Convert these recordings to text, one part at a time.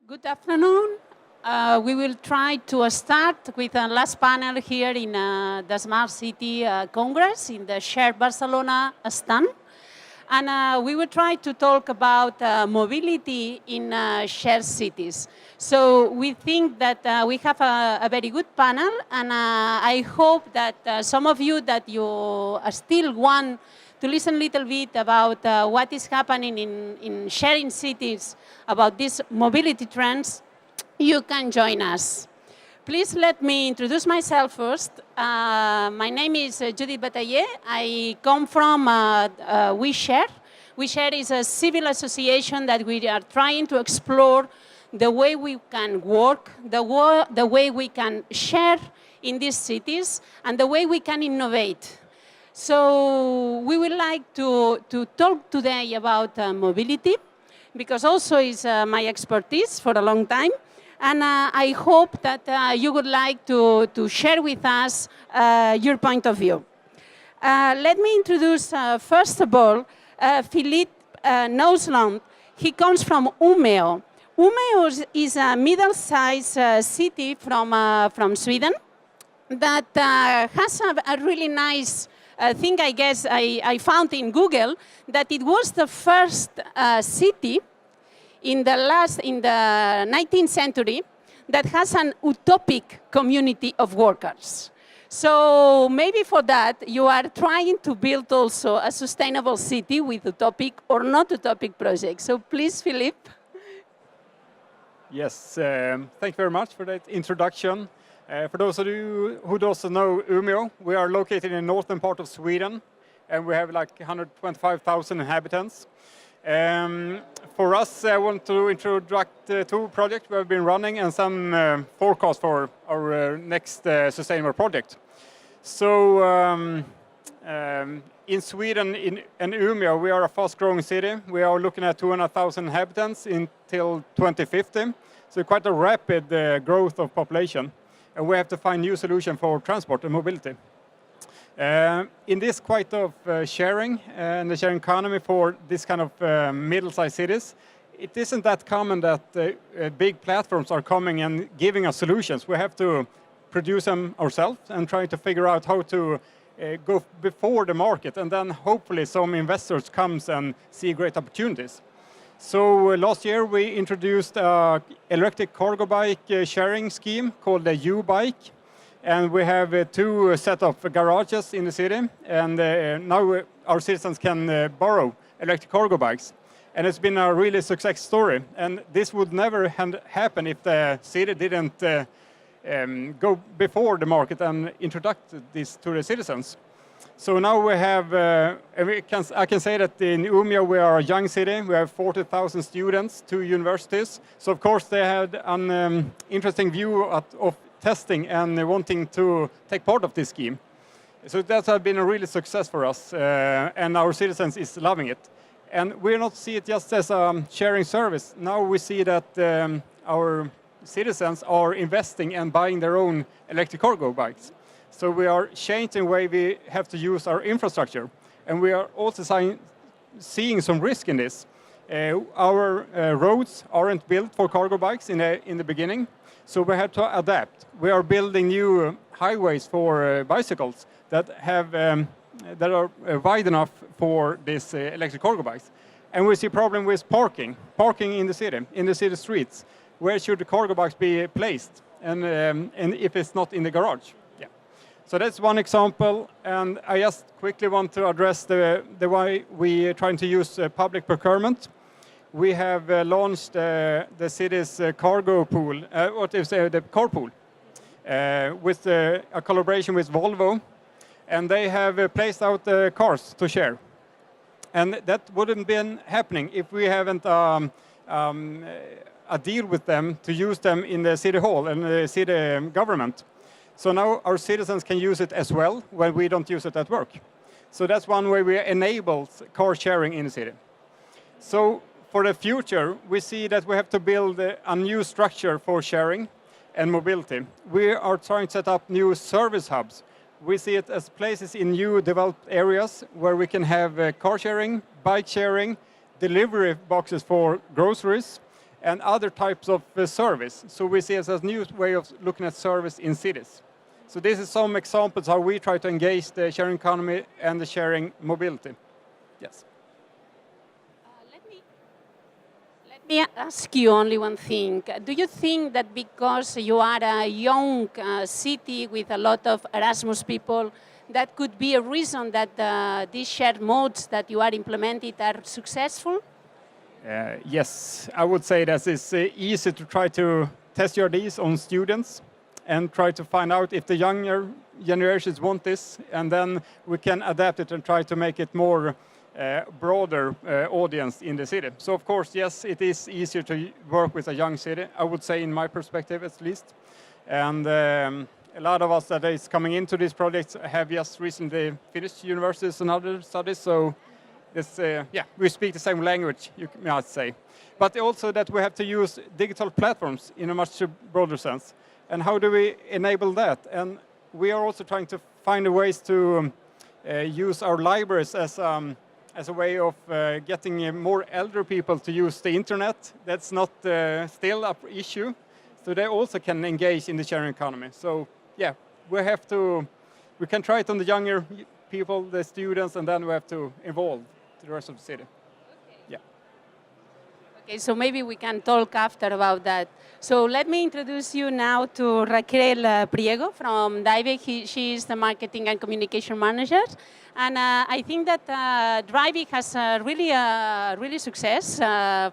Good afternoon. We will try to start with a last panel here in the Smart City Congress in the Share Barcelona stand. And we will try to talk about mobility in shared cities. So we think that we have a very good panel, and I hope that some of you that you still want to listen a little bit about what is happening in sharing cities, about these mobility trends, you can join us. Please let me introduce myself first. My name is Judit Batayé. I come from Ouishare. Ouishare is a civil association that we are trying to explore the way we can work, the way we can share in these cities, and the way we can innovate. So we would like to talk today about mobility, because also is my expertise for a long time. And I hope that you would like to share with us your point of view. Let me introduce, first of all, Philippe Näslund. He comes from Umeå. Umeå is a middle-sized city from Sweden that has a really nice thing, I guess, I found in Google, that it was the first city in the 19th century that has an utopic community of workers. So maybe for that, you are trying to build also a sustainable city with utopic or not utopic projects. So please, Philippe. Yes, thank you very much for that introduction. For those of you who don't know Umeå, we are located in the northern part of Sweden, and we have like 125,000 inhabitants. For us, I want to introduce two projects we have been running and some forecast for our next sustainable project. So in Sweden, in Umeå, we are a fast-growing city. We are looking at 200,000 inhabitants until 2050. So quite a rapid growth of population. And we have to find new solutions for transport and mobility. In this quite of sharing and the sharing economy for this kind of middle-sized cities, it isn't that common that big platforms are coming and giving us solutions. We have to produce them ourselves and try to figure out how to go before the market, and then hopefully some investors comes and see great opportunities. So last year we introduced an electric cargo bike sharing scheme called the U-Bike. And we have two set of garages in the city, and now our citizens can borrow electric cargo bikes. And it's been a really success story. And this would never happen if the city didn't go before the market and introduce this to the citizens. So now we have, I can say that in Umeå we are a young city. We have 40,000 students, 2 universities. So of course they had an interesting view of testing and wanting to take part of this scheme. So that has been a really success for us, and our citizens is loving it. And we not see it just as a sharing service. Now we see that our citizens are investing and buying their own electric cargo bikes. So we are changing the way we have to use our infrastructure. And we are also seeing some risk in this. Our roads aren't built for cargo bikes in the beginning. So we have to adapt. We are building new highways for bicycles that are wide enough for these electric cargo bikes. And we see a problem with parking in the city streets. Where should the cargo bikes be placed? And if it's not in the garage? Yeah. So that's one example. And I just quickly want to address the way we are trying to use public procurement. We have launched the city's cargo pool, the carpool, with a collaboration with Volvo, and they have placed out cars to share. And that wouldn't been happening if we haven't a deal with them to use them in the city hall and the city government. So now our citizens can use it as well when we don't use it at work. So that's one way we enable car sharing in the city. So for the future, we see that we have to build a new structure for sharing and mobility. We are trying to set up new service hubs. We see it as places in new developed areas where we can have car sharing, bike sharing, delivery boxes for groceries, and other types of service. So we see it as a new way of looking at service in cities. So this is some examples how we try to engage the sharing economy and the sharing mobility. Yes. Let me ask you only one thing. Do you think that because you are a young city with a lot of Erasmus people, that could be a reason that these shared modes that you are implementing are successful? Yes, I would say that it's easy to try to test your ideas on students and try to find out if the younger generations want this, and then we can adapt it and try to make it more broader audience in the city. So of course, yes, it is easier to work with a young city, I would say, in my perspective at least. And a lot of us that is coming into these projects have just recently finished universities and other studies, so it's, we speak the same language, you might say. But also that we have to use digital platforms in a much broader sense. And how do we enable that? And we are also trying to find ways to use our libraries as a way of getting more elder people to use the internet. That's not still an issue. So they also can engage in the sharing economy. So yeah, we can try it on the younger people, the students, and then we have to evolve to the rest of the city. Okay, so maybe we can talk after about that. So let me introduce you now to Raquel Priego from Drivy. She is the marketing and communication manager. And I think that Drivy has really success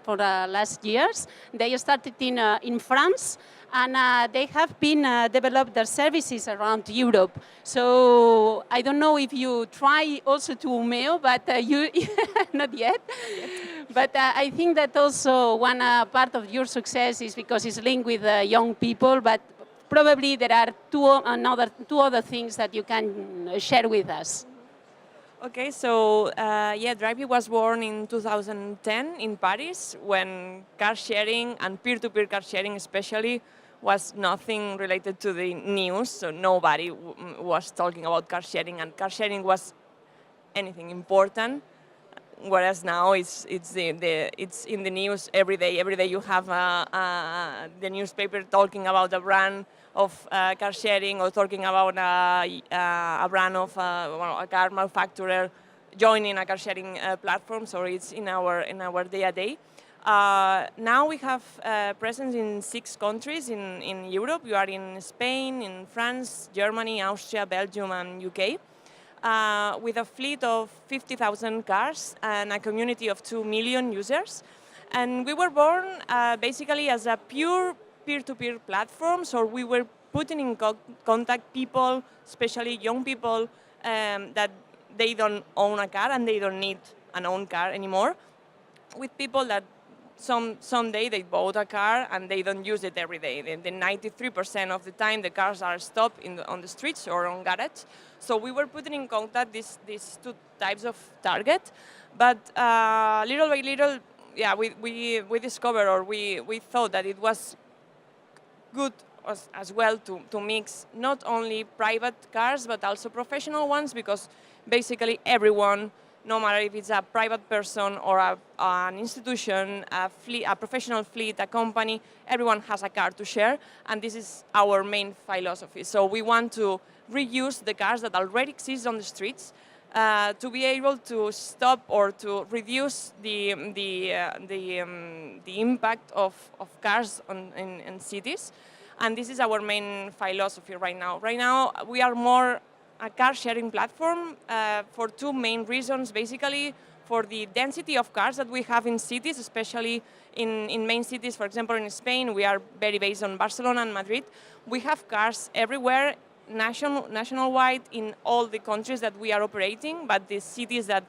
for the last years. They started in France, and they have been developed their services around Europe. So I don't know if you try also to Umeå, but you not yet. But I think that also one part of your success is because it's linked with young people, but probably there are two other things that you can share with us. Okay, so Drivy was born in 2010 in Paris when car sharing and peer-to-peer car sharing especially was nothing related to the news, so nobody was talking about car sharing, and car sharing was anything important. Whereas now it's in the news every day. Every day you have the newspaper talking about a brand of car sharing or talking about a brand of a car manufacturer joining a car sharing platform. So it's in our day-to-day. Now we have presence in 6 countries in Europe. We are in Spain, in France, Germany, Austria, Belgium, and UK. With a fleet of 50,000 cars and a community of 2 million users. And we were born basically as a pure peer-to-peer platform, so we were putting in contact people, especially young people, that they don't own a car and they don't need an own car anymore, with people that someday they bought a car and they don't use it every day. The 93% of the time the cars are stopped on the streets or on garage. So we were putting in contact these 2 types of target, but little by little, we discovered, or we thought that it was good as well to mix not only private cars but also professional ones, because basically everyone, no matter if it's a private person or an institution, a professional fleet, a company, everyone has a car to share, and this is our main philosophy. So we want to reuse the cars that already exist on the streets to be able to stop or to reduce the impact of cars in cities, and this is our main philosophy right now. Right now, we are more a car sharing platform for 2 main reasons. Basically, for the density of cars that we have in cities, especially in main cities. For example, in Spain, we are very based on Barcelona and Madrid. We have cars everywhere, nationwide, in all the countries that we are operating, but the cities that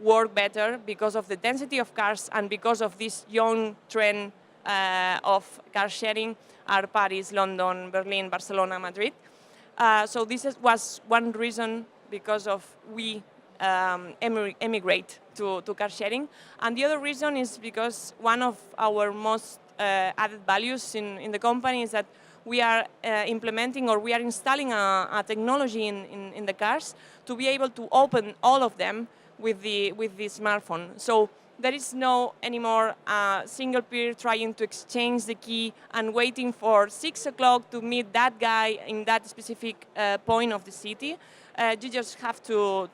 work better because of the density of cars and because of this young trend of car sharing are Paris, London, Berlin, Barcelona, Madrid. So this was one reason because of we emigrate to car sharing. And the other reason is because one of our most added values in the company is that we are implementing, or we are installing a technology in the cars to be able to open all of them with the smartphone. So there is no anymore single peer trying to exchange the key and waiting for 6 o'clock to meet that guy in that specific point of the city. You just have to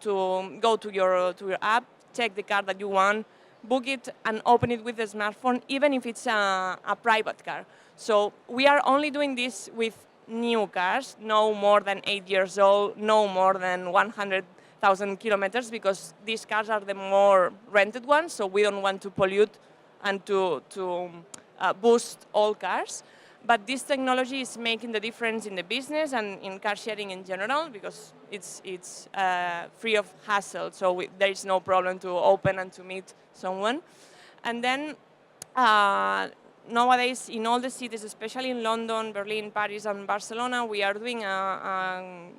go to your app, check the car that you want, book it, and open it with the smartphone, even if it's a private car. So we are only doing this with new cars, no more than 8 years old, no more than 100,000 kilometers, because these cars are the more rented ones, so we don't want to pollute and to boost all cars. But this technology is making the difference in the business and in car sharing in general, because it's free of hassle, so there is no problem to open and to meet someone. And then nowadays, in all the cities, especially in London, Berlin, Paris, and Barcelona, we are doing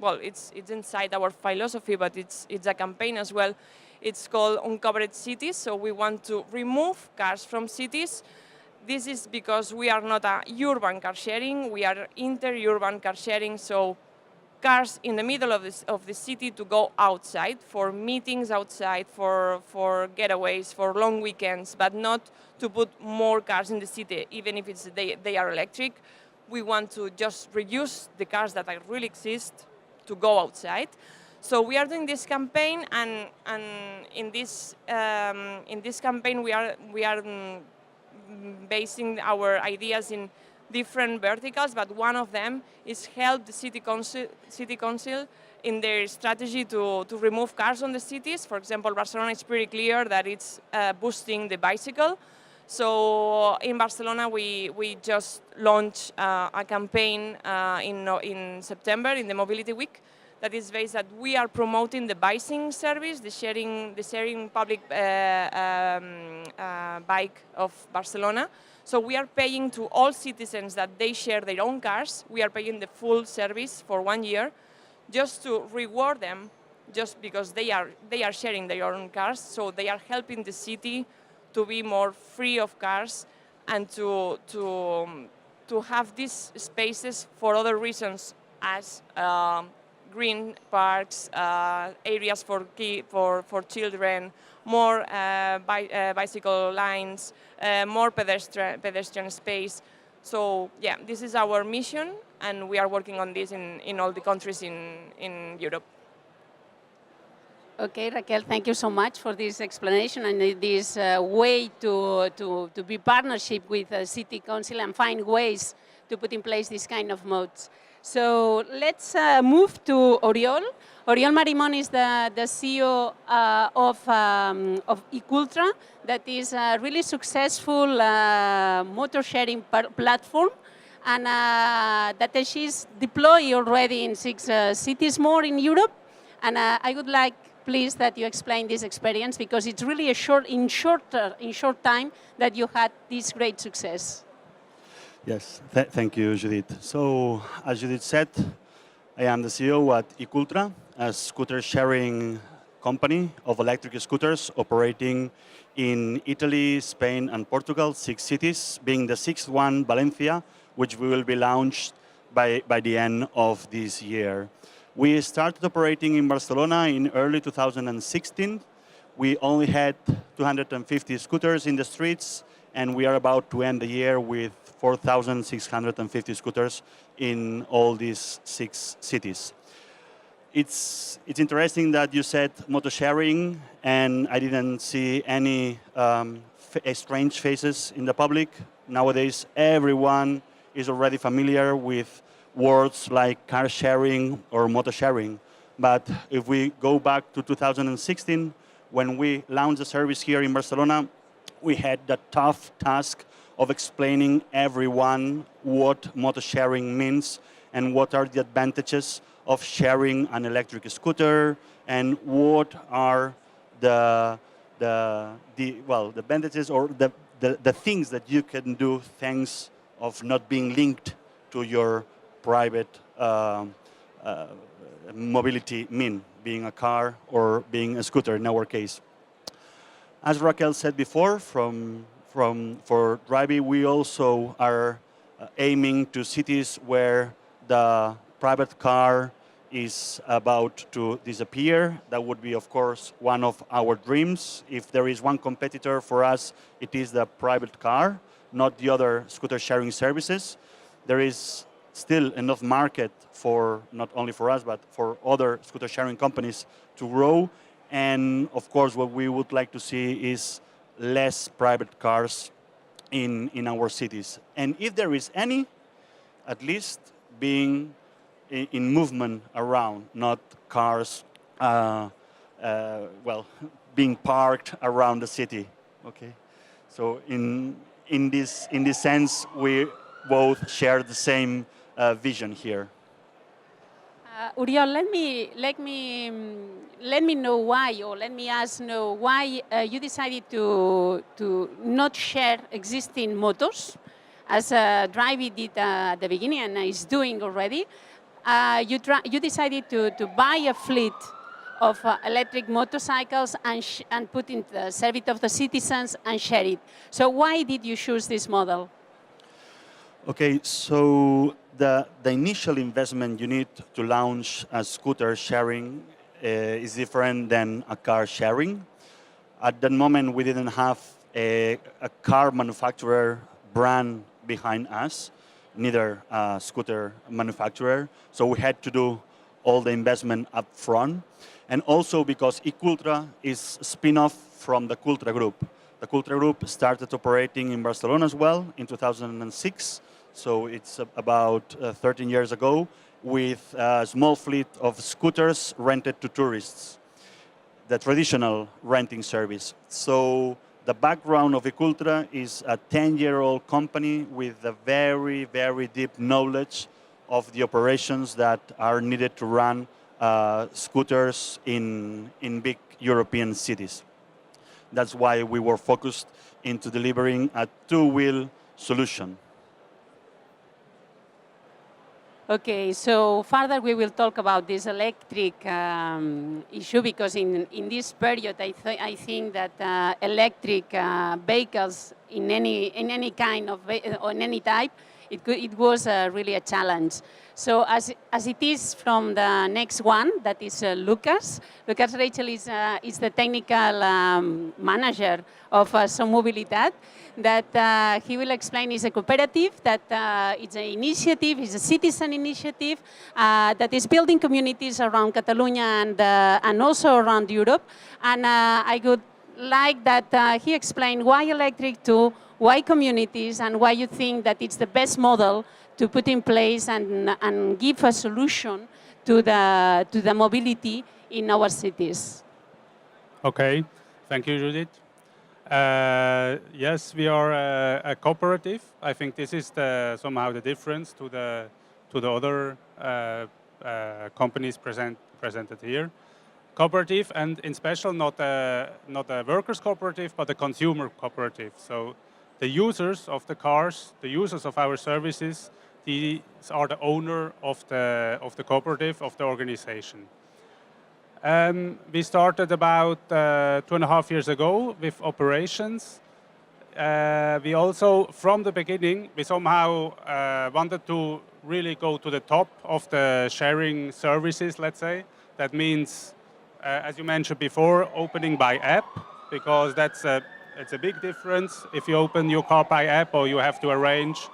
well, it's inside our philosophy, but it's a campaign as well. It's called Uncovered Cities, so we want to remove cars from cities. This is because we are not a urban car sharing, we are inter-urban car sharing, so cars in the middle of the city to go outside, for meetings outside, for getaways, for long weekends, but not to put more cars in the city, even if they are electric. We want to just reduce the cars that really exist to go outside. So we are doing this campaign, and in this campaign we are basing our ideas in different verticals, but one of them is help the city council in their strategy to remove cars on the cities. For example, Barcelona is pretty clear that it's boosting the bicycle. So in Barcelona, we just launched a campaign in September, in the Mobility Week, that is based that we are promoting the bicycling service, the sharing public bike of Barcelona. So we are paying to all citizens that they share their own cars. We are paying the full service for 1 year, just to reward them, just because they are sharing their own cars. So they are helping the city to be more free of cars and to have these spaces for other reasons, as green parks, areas for children, more bicycle lines, more pedestrian space. So yeah, this is our mission, and we are working on this in all the countries in Europe. Okay, Raquel, thank you so much for this explanation and this way to be partnership with the City Council and find ways to put in place this kind of modes. So let's move to Oriol. Oriol Marimon is the CEO of Ecooltra, that is a really successful motor sharing platform, and that she's deployed already in 6 cities more in Europe. And I would like, please, that you explain this experience, because it's really in short time that you had this great success. Yes, thank you, Judit. So, as Judit said, I am the CEO at Ecooltra, a scooter sharing company of electric scooters operating in Italy, Spain, and Portugal, 6 cities, being the 6th one, Valencia, which we will be launched by the end of this year. We started operating in Barcelona in early 2016. We only had 250 scooters in the streets, and we are about to end the year with 4,650 scooters in all these 6 cities. It's interesting that you said Motosharing, and I didn't see any strange faces in the public. Nowadays, everyone is already familiar with words like car sharing or Motosharing. But if we go back to 2016, when we launched the service here in Barcelona, we had the tough task of explaining everyone what Motosharing means and what are the advantages of sharing an electric scooter, and what are the advantages or the things that you can do thanks of not being linked to your private mobility mean, being a car or being a scooter in our case. As Raquel said before, for Drivy, we also are aiming to cities where the private car is about to disappear. That would be, of course, one of our dreams. If there is one competitor for us, it is the private car, not the other scooter sharing services. There is still enough market for, not only for us, but for other scooter sharing companies to grow. And of course, what we would like to see is less private cars in our cities. And if there is any, at least being in movement around, not cars, being parked around the city. Okay, so in this sense, we both share the same vision here. Oriol, let me know why, or let me ask why you decided to not share existing motors, as Drivy did at the beginning and is doing already. You decided to buy a fleet of electric motorcycles and put in the service of the citizens and share it. So why did you choose this model? Okay, so the initial investment you need to launch a scooter sharing is different than a car sharing. At that moment, we didn't have a car manufacturer brand behind us, neither a scooter manufacturer. So we had to do all the investment up front. And also because Ecooltra is a spin-off from the Ecooltra group. The Ecooltra group started operating in Barcelona as well in 2006. So it's about 13 years ago, with a small fleet of scooters rented to tourists, the traditional renting service. So the background of Ecooltra is a 10-year-old company with a very, very deep knowledge of the operations that are needed to run scooters in big European cities. That's why we were focused into delivering a two-wheel solution. Okay, so further we will talk about this electric issue, because in this period I think that electric vehicles in any kind of on any type, it was really a challenge. So as it is from the next one, that is Lukas. Lukas Reichel is the technical manager of Mobilitat. That he will explain is a cooperative, that it's an initiative, it's a citizen initiative that is building communities around Catalonia and also around Europe. And I would like that he explain why electric too, why communities, and why you think that it's the best model to put in place and give a solution to the mobility in our cities. Okay, thank you, Judit. Yes, we are a cooperative. I think this is somehow the difference to the other companies presented here. Cooperative, and in special not a workers' cooperative, but a consumer cooperative. So the users of the cars, the users of our services, these are the owner of the cooperative, of the organization. We started about 2.5 years ago with operations. We also, from the beginning, we somehow wanted to really go to the top of the sharing services, let's say. That means, as you mentioned before, opening by app, because it's a big difference if you open your car by app or you have to arrange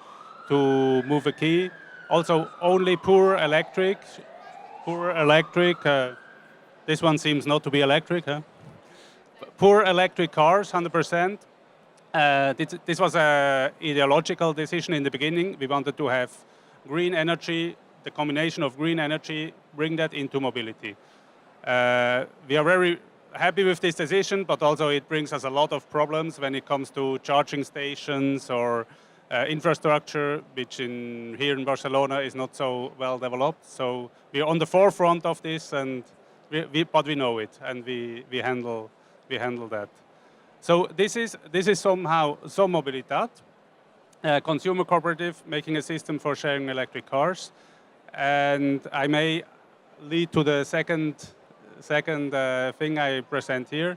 to move a key. Also, only pure electric. This one seems not to be electric, huh? Pure electric cars, 100%. This was an ideological decision in the beginning. We wanted to have green energy, the combination of green energy, bring that into mobility. We are very happy with this decision, but also it brings us a lot of problems when it comes to charging stations or infrastructure, which here in Barcelona is not so well developed. So we are on the forefront of this, and but we know it, and we handle that. So this is somehow Mobilitat, a consumer cooperative making a system for sharing electric cars, and I may lead to the second thing I present here.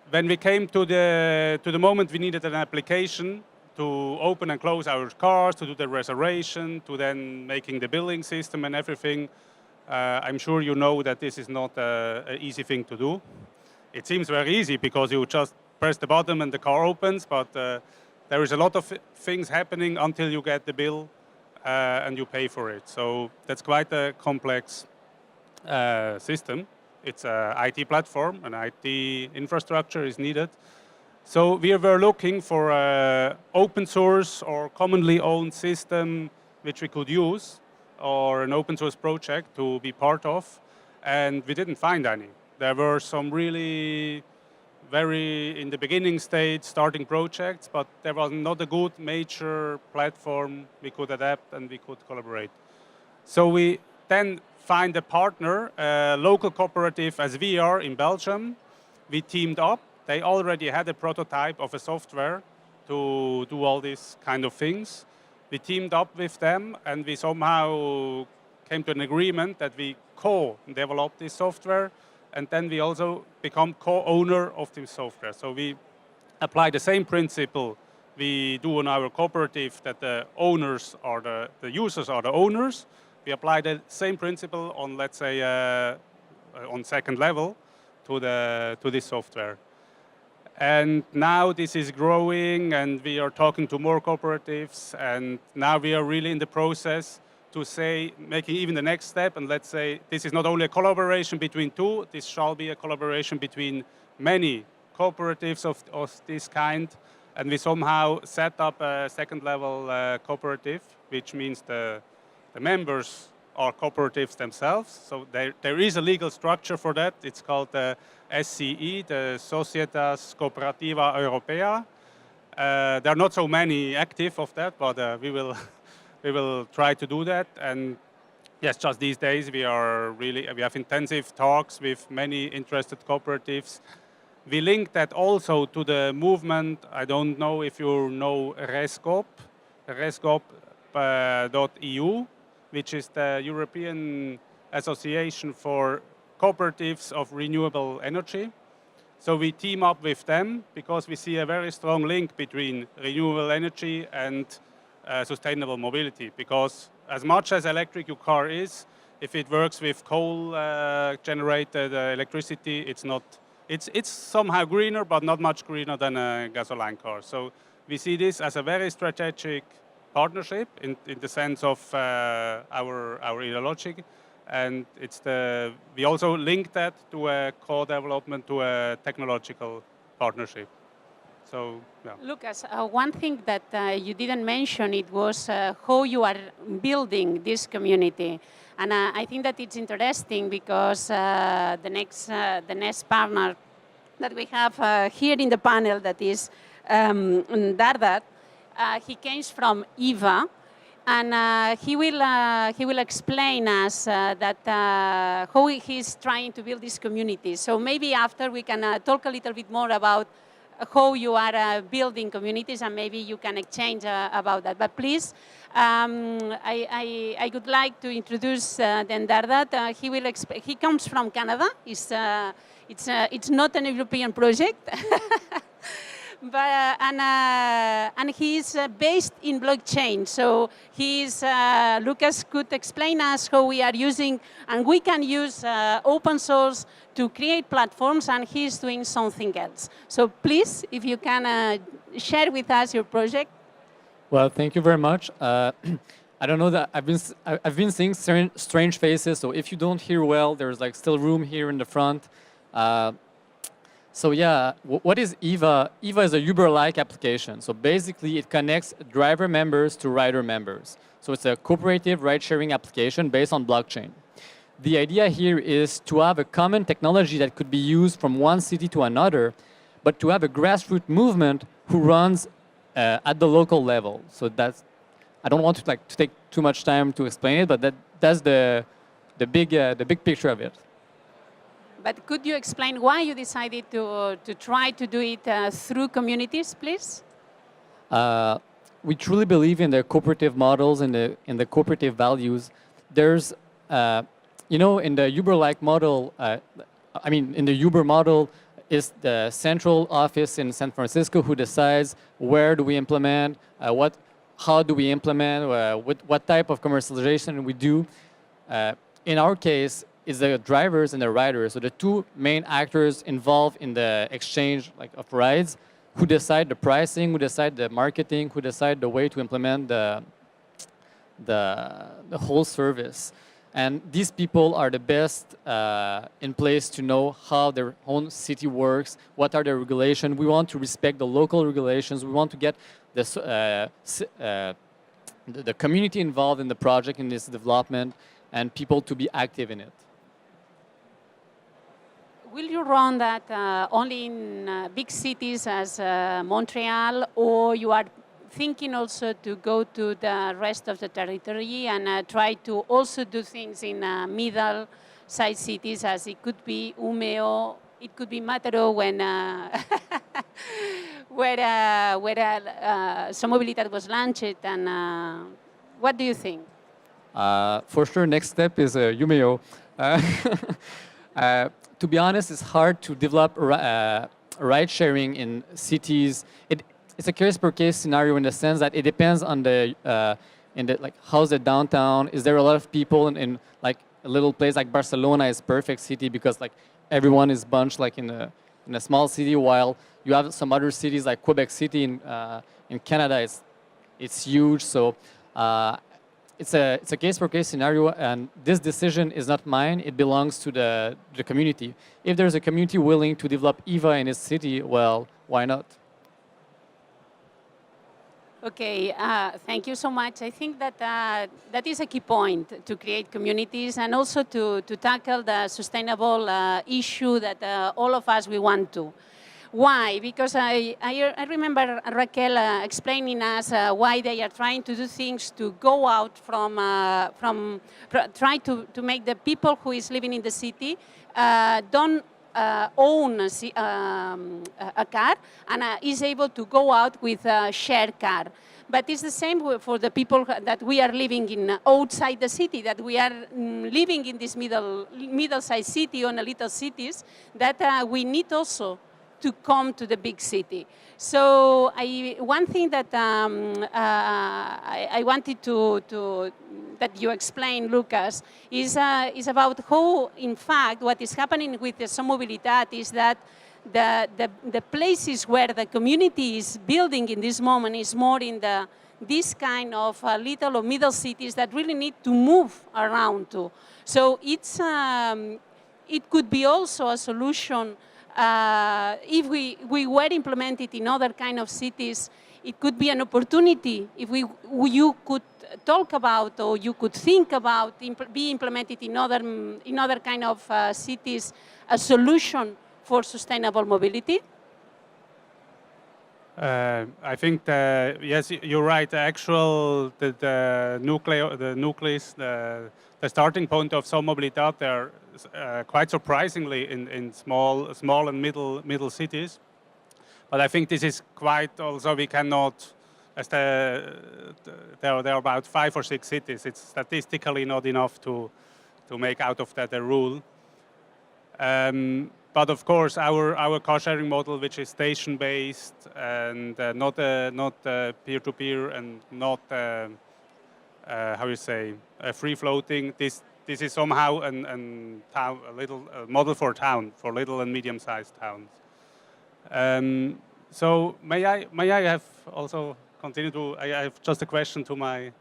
When we came to the moment we needed an application to open and close our cars, to do the reservation, to then making the billing system and everything, I'm sure you know that this is not an easy thing to do. It seems very easy because you just press the button and the car opens, but there is a lot of things happening until you get the bill and you pay for it. So that's quite a complex system. It's an IT platform, an IT infrastructure is needed. So we were looking for an open source or commonly owned system which we could use, or an open source project to be part of, and we didn't find any. There were some really very in the beginning stage starting projects, but there was not a good major platform we could adapt and we could collaborate. So we then find a partner, a local cooperative as we are in Belgium. We teamed up. They already had a prototype of a software to do all these kind of things. We teamed up with them and we somehow came to an agreement that we co-develop this software, and then we also become co-owner of this software. So we apply the same principle we do in our cooperative, that the owners are the users are the owners. We apply the same principle on, let's say, on second level to this software. And now this is growing and we are talking to more cooperatives, and now we are really in the process to say, making even the next step, and let's say this is not only a collaboration between two, this shall be a collaboration between many cooperatives of this kind, and we somehow set up a second level cooperative, which means the members are cooperatives themselves. So there is a legal structure for that. It's called the SCE, the Societas Cooperativa Europea. There are not so many active of that, but we will try to do that. And yes, just these days we have intensive talks with many interested cooperatives. We link that also to the movement. I don't know if you know Rescoop, rescoop.eu, which is the European Association for Cooperatives of Renewable Energy. So we team up with them because we see a very strong link between renewable energy and sustainable mobility. Because as much as electric your car is, if it works with coal-generated electricity, it's somehow greener, but not much greener than a gasoline car. So we see this as a very strategic partnership in the sense of our ideology, and we also link that to a co-development, to a technological partnership. So, yeah. Lukas, one thing that you didn't mention, it was how you are building this community. And I think that it's interesting because the next partner that we have here in the panel, that is Dardan, he came from Eva, and he will explain us that how he's trying to build this community. So maybe after we can talk a little bit more about how you are building communities, and maybe you can exchange about that. But please, I would like to introduce then Dardan. He comes from Canada. It's not an European project. But, and he's based in blockchain. So Lukas could explain us how we are using, and we can use open source to create platforms, and he's doing something else. So please, if you can share with us your project. Well, thank you very much. I don't know that I've been seeing strange faces. So if you don't hear well, there's like still room here in the front. So yeah, what is Eva? Eva is a Uber-like application. So basically, it connects driver members to rider members. So it's a cooperative ride-sharing application based on blockchain. The idea here is to have a common technology that could be used from one city to another, but to have a grassroots movement who runs at the local level. So that's, I don't want to take too much time to explain it, but that's the big picture of it. But could you explain why you decided to try to do it through communities, please? We truly believe in the cooperative models and in the cooperative values. There's, in the Uber-like model, in the Uber model is the central office in San Francisco who decides where do we implement, how do we implement, what type of commercialization we do. in our case, it's the drivers and the riders, so the two main actors involved in the exchange of rides, who decide the pricing, who decide the marketing, who decide the way to implement the whole service. And these people are the best in place to know how their own city works, what are the regulations. We want to respect the local regulations. We want to get the community involved in the project, in this development, and people to be active in it. Will you run that only in big cities as Montreal, or you are thinking also to go to the rest of the territory and try to also do things in middle-sized cities, as it could be Umeå, it could be Mataro when where Mobilitat was launched, and what do you think? For sure, next step is Umeå. To be honest, it's hard to develop ride sharing in cities. It's a case per case scenario in the sense that it depends on how's the downtown. Is there a lot of people in like a little place like Barcelona is perfect city because like everyone is bunched like in a small city, while you have some other cities like Quebec City in Canada. It's huge. So it's a case per case scenario, and this decision is not mine. It belongs to the community. If there's a community willing to develop EVA in its city, well, why not? Okay, thank you so much. I think that that is a key point, to create communities and also to tackle the sustainable issue that all of us we want to. Why? Because I remember Raquel explaining us why they are trying to do things to go out from try to make the people who is living in the city don't own a car and is able to go out with a shared car. But it's the same for the people that we are living in outside the city, that we are living in this middle-sized city or in little cities, that we need also to come to the big city. So one thing that I wanted to that you explain, Lukas, is about how, in fact, what is happening with the Mobilitat is that the places where the community is building in this moment is more in this kind of little or middle cities that really need to move around to. So it could be also a solution if we were implemented in other kind of cities. It could be an opportunity if you could talk about, or you could think about be implemented in other kind of cities, a solution for sustainable mobility. I think yes, you're right. The nucleus, the starting point of Mobilitat, they're quite surprisingly in small and middle cities. But I think this is quite also, we cannot, as there are about 5 or 6 cities. It's statistically not enough to make out of that a rule. But of course, our car sharing model, which is station based and not peer-to-peer and not how you say free floating, this is somehow a little model for little and medium-sized towns. So may I have also continue to? I have just a question to my,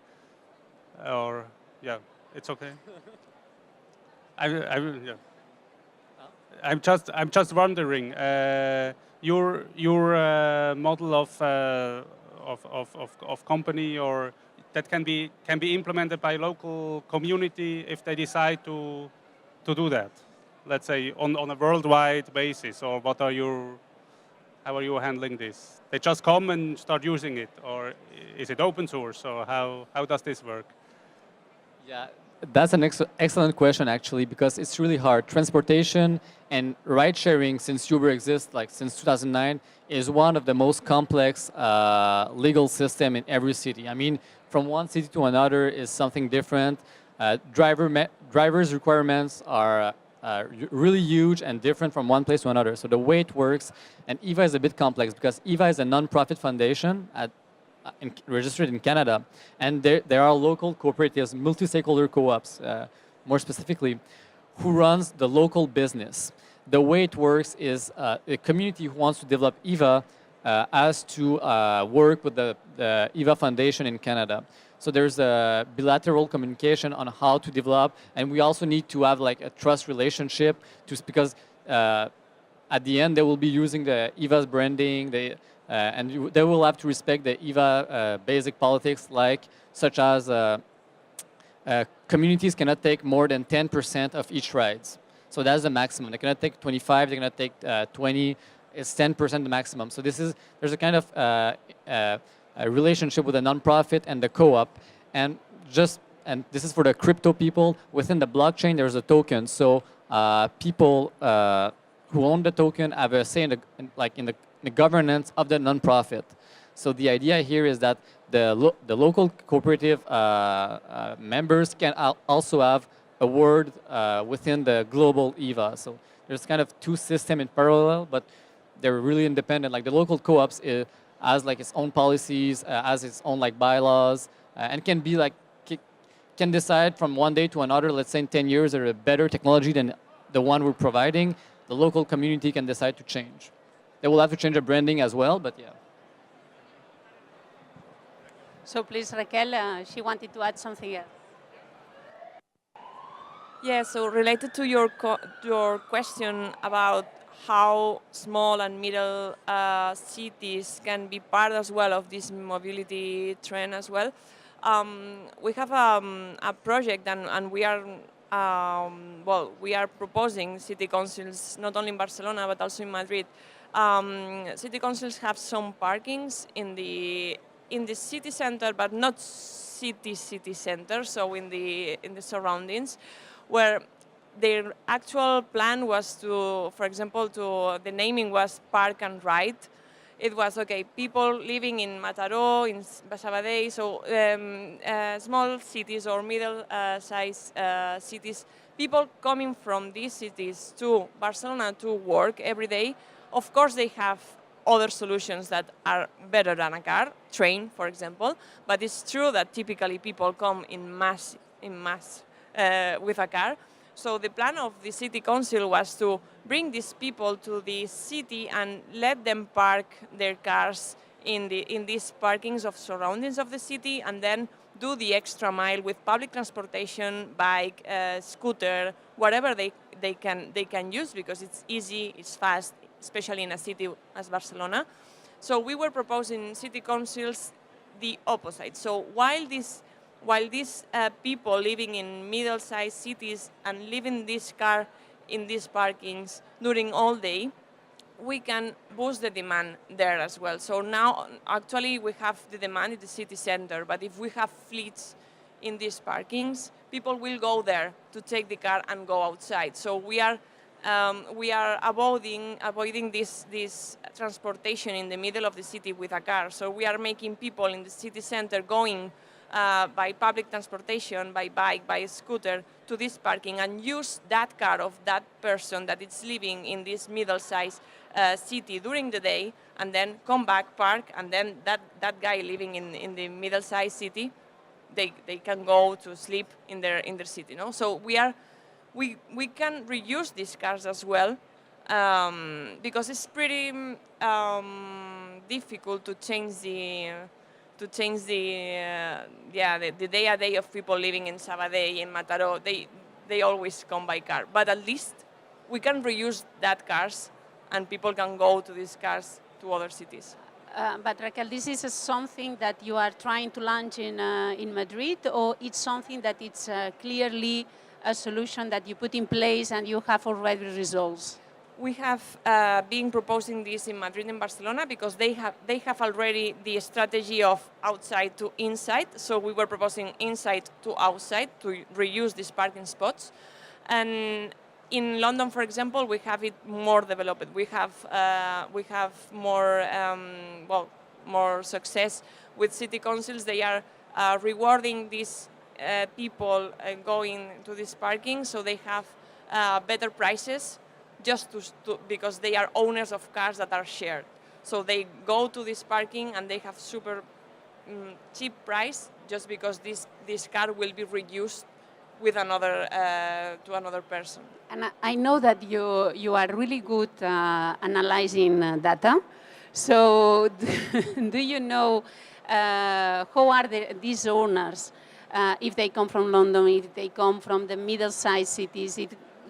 or yeah, it's okay. Yeah. I'm just wondering, your model of company, or that can be implemented by local community if they decide to do that. Let's say on a worldwide basis, or how are you handling this? They just come and start using it, or is it open source, or how does this work? Yeah. That's an excellent question, actually, because it's really hard. Transportation and ride sharing, since Uber exists, like since 2009, is one of the most complex legal system in every city. I mean, from one city to another is something different. Drivers' requirements are really huge and different from one place to another. So the way it works, and EVA is a bit complex because EVA is a non-profit foundation registered in Canada, and there are local cooperatives, multi-stakeholder co-ops, more specifically, who runs the local business. The way it works is a community who wants to develop Eva has to work with the Eva Foundation in Canada. So there's a bilateral communication on how to develop, and we also need to have like a trust relationship, because at the end they will be using the Eva's branding, and they will have to respect the Eva basic politics, such as communities cannot take more than 10% of each rides. So that's the maximum. They cannot take 25, they cannot take 20, it's 10% the maximum. So there's a kind of a relationship with a nonprofit and the co-op, and this is for the crypto people. Within the blockchain, there's a token. So people who own the token have a say in the governance of the nonprofit. So the idea here is that the local cooperative members can also have a word within the global EVA. So there's kind of two systems in parallel, but they're really independent. Like the local co-ops has like its own policies, has its own like bylaws, and can decide from one day to another. Let's say in 10 years, there's a better technology than the one we're providing. The local community can decide to change. They will have to change their branding as well, but yeah. So please, Raquel, she wanted to add something else. Yeah, so related to your question about how small and middle cities can be part as well of this mobility trend as well, we have a project, and we are we are proposing city councils not only in Barcelona but also in Madrid. City councils have some parkings in the city center, but not city center, so in the surroundings, where their actual plan was to, for example, the naming was Park and Ride. It was, okay, people living in Mataró, in Batayé, so small cities or middle-sized cities, people coming from these cities to Barcelona to work every day. Of course, they have other solutions that are better than a car, train, for example, but it's true that typically people come in mass with a car. So the plan of the city council was to bring these people to the city and let them park their cars in these parkings of surroundings of the city, and then do the extra mile with public transportation, bike, scooter, whatever they can use, because it's easy, it's fast, especially in a city as Barcelona. So we were proposing city councils the opposite. So while these people living in middle-sized cities and leaving this car in these parkings during all day, we can boost the demand there as well. So now, actually, we have the demand in the city center, but if we have fleets in these parkings, people will go there to take the car and go outside. So we are avoiding this transportation in the middle of the city with a car. So we are making people in the city center going by public transportation, by bike, by scooter, to this parking, and use that car of that person that is living in this middle-sized city during the day, and then come back, park, and then that guy living in the middle-sized city, they can go to sleep in their city. No? So we can reuse these cars as well, because it's pretty difficult to change the day-to-day of people living in Sabadell, in Mataró. They always come by car, but at least we can reuse that cars, and people can go to these cars to other cities. But Raquel, this is something that you are trying to launch in Madrid, or it's something that it's clearly a solution that you put in place and you have already results? We have been proposing this in Madrid and Barcelona because they have already the strategy of outside to inside. So we were proposing inside to outside to reuse these parking spots. And in London, for example, we have it more developed. We have more success with city councils. They are rewarding these people going to this parking, so they have better prices, just because they are owners of cars that are shared. So they go to this parking and they have super cheap price, just because this car will be reused with another to another person. And I know that you are really good analyzing data. So do you know how are these owners, if they come from London, if they come from the middle-sized cities,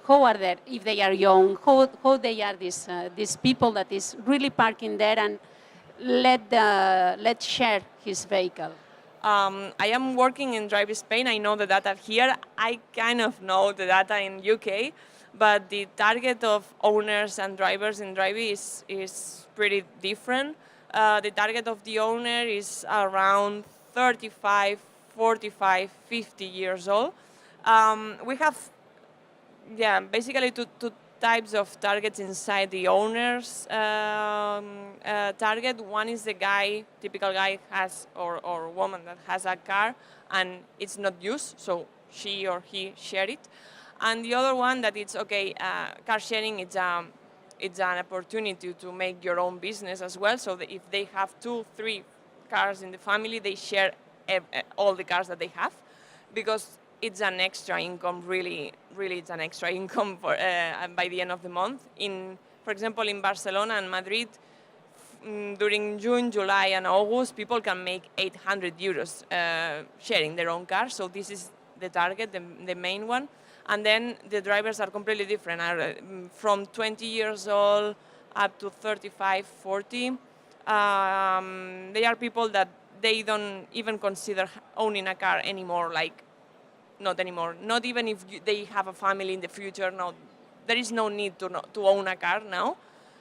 how are they, if they are young, how they are these people that is really parking there and let share his vehicle? I am working in Drivy Spain. I know the data here. I kind of know the data in UK, but the target of owners and drivers in Drivy is pretty different. The target of the owner is around 35, 45, 50 years old. We have, basically two types of targets inside the owner's target. One is the guy, typical guy has, or woman that has a car and it's not used, so she or he share it. And the other one that it's okay, car sharing, it's an opportunity to make your own business as well. So that if they have 2, 3 cars in the family, they share all the cars that they have, because it's an extra income, really it's an extra income for, by the end of the month. For example, in Barcelona and Madrid, during June, July and August, people can make 800 euros sharing their own car. So this is the target, the main one. And then the drivers are completely different, from 20 years old up to 35, 40. They are people that they don't even consider owning a car anymore, not anymore. Not even if they have a family in the future. No, there is no need to own a car now.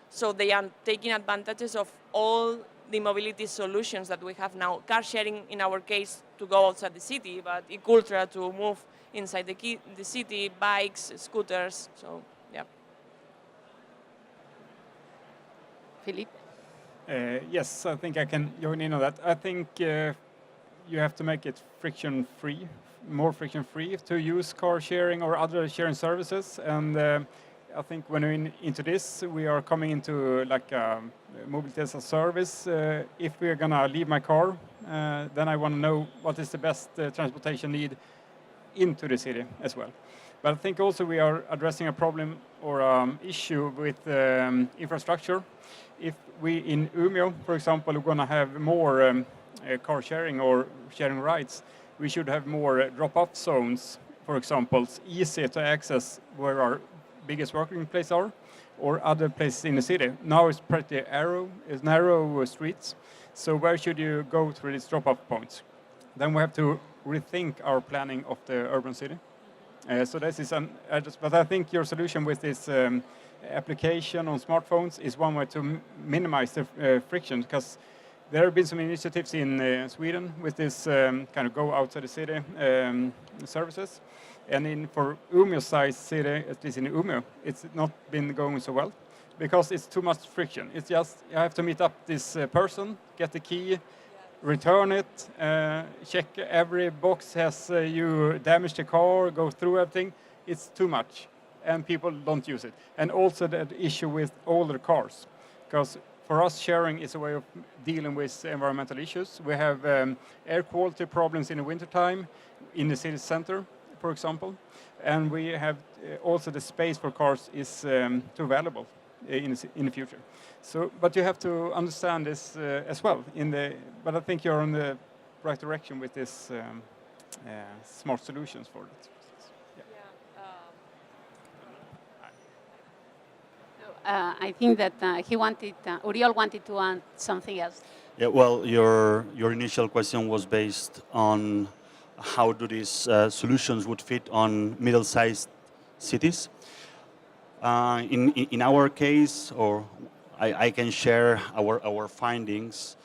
So they are taking advantages of all the mobility solutions that we have now. Car sharing, in our case, to go outside the city, but Ecooltra to move inside the city, bikes, scooters. So, yeah. Philippe? Yes, I think I can join in on that. I think you have to make it friction-free, more friction-free to use car sharing or other sharing services. And I think when we're into this, we are coming into like mobility as a service. If we're gonna leave my car, then I want to know what is the best transportation need into the city as well. But I think also we are addressing a problem or issue with infrastructure. If we in Umeå, for example, are going to have more car sharing or sharing rides, we should have more drop-off zones, for example, easy to access where our biggest working places are or other places in the city. Now it's pretty narrow streets. So where should you go through these drop-off points? Then we have to rethink our planning of the urban city. So this is but I think your solution with this application on smartphones is one way to minimize the friction, because there have been some initiatives in Sweden with this kind of go outside the city services. And for Umeå-sized city, at least in Umeå, it's not been going so well because it's too much friction. It's just you have to meet up this person, get the key, return it, check every box has you damaged the car, go through everything. It's too much, and people don't use it. And also the issue with older cars, because for us sharing is a way of dealing with environmental issues. We have air quality problems in the wintertime in the city center, for example, and we have also the space for cars is too valuable in the future. So, but you have to understand this as well. But I think you're in the right direction with this smart solutions for it. I think that Oriol wanted to add something else. Yeah, well, your initial question was based on how do these solutions would fit on middle-sized cities. In our case, or I can share our findings.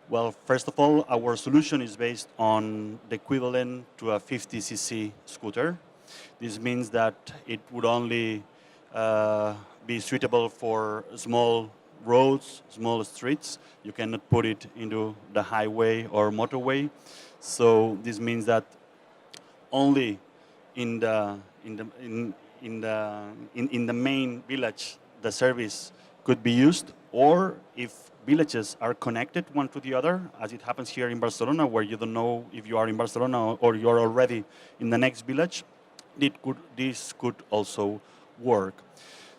Well, first of all, our solution is based on the equivalent to a 50cc scooter. This means that it would only be suitable for small roads, small streets. You cannot put it into the highway or motorway. So this means that only in the main village the service could be used, or if villages are connected one to the other, as it happens here in Barcelona, where you don't know if you are in Barcelona or you are already in the next village, this could also work.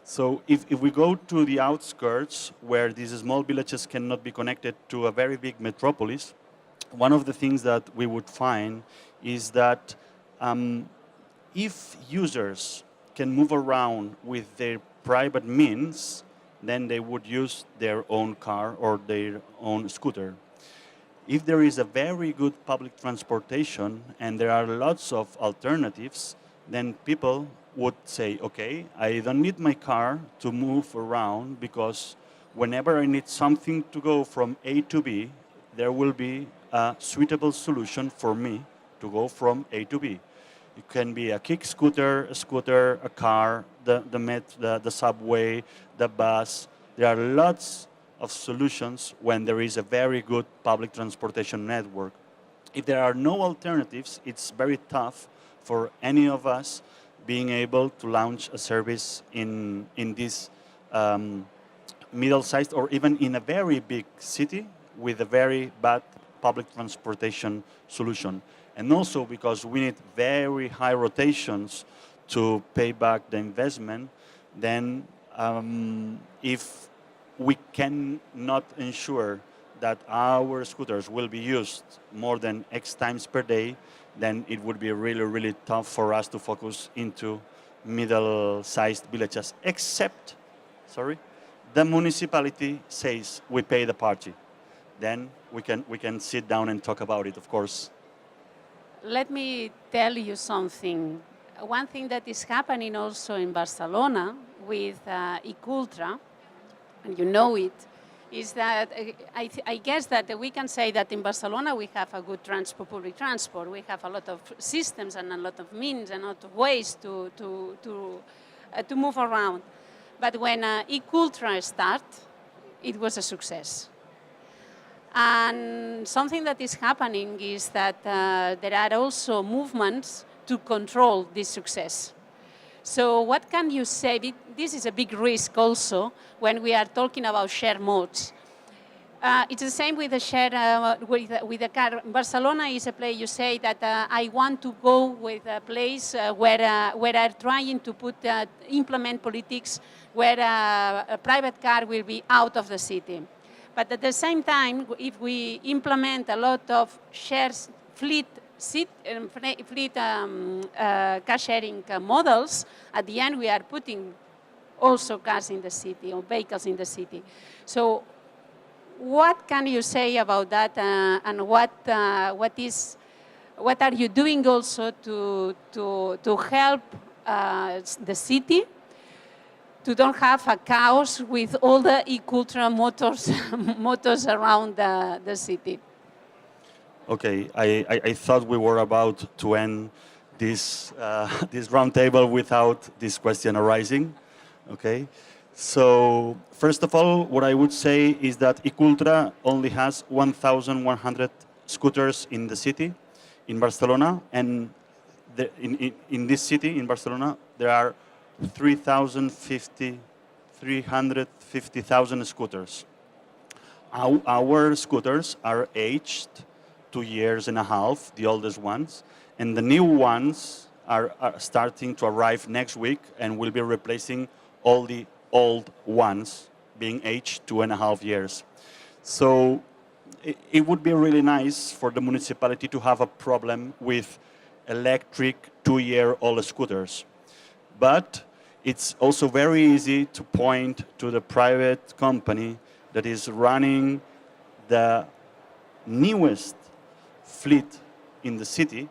So if we go to the outskirts where these small villages cannot be connected to a very big metropolis, one of the things that we would find is that if users can move around with their private means, then they would use their own car or their own scooter. If there is a very good public transportation and there are lots of alternatives, then people would say, okay, I don't need my car to move around because whenever I need something to go from A to B, there will be a suitable solution for me to go from A to B. It can be a kick scooter, a car, the subway, the bus. There are lots of solutions when there is a very good public transportation network. If there are no alternatives, it's very tough for any of us being able to launch a service in this middle-sized or even in a very big city with a very bad public transportation solution. And also because we need very high rotations to pay back the investment, then if we cannot ensure that our scooters will be used more than X times per day, then it would be really, really tough for us to focus into middle-sized villages, except, the municipality says we pay the party. Then we can sit down and talk about it, of course. Let me tell you something. One thing that is happening also in Barcelona with Ecooltra, and you know it, is that I guess that we can say that in Barcelona we have a good public transport. We have a lot of systems and a lot of means and a lot of ways to move around. But when Ecooltra started, it was a success. And something that is happening is that there are also movements to control this success. So what can you say? This is a big risk also when we are talking about share modes. It's the same with the share with the car. Barcelona is a place you say that I want to go with a place where I'm trying to implement politics where a private car will be out of the city. But at the same time, if we implement a lot of shares fleet car sharing models, at the end we are putting also cars in the city or vehicles in the city. So what can you say about that and what are you doing also to help the city to don't have a chaos with all the Ecooltra motors around the city? Okay, I thought we were about to end this this roundtable without this question arising. Okay, so first of all, what I would say is that Ecooltra only has 1,100 scooters in the city, in Barcelona, and in this city, in Barcelona, there are 350,000 scooters. Our scooters are aged 2 years and a half, the oldest ones, and the new ones are starting to arrive next week and will be replacing all the old ones being aged 2.5 years. So it would be really nice for the municipality to have a problem with electric 2-year-old scooters. But it's also very easy to point to the private company that is running the newest fleet in the city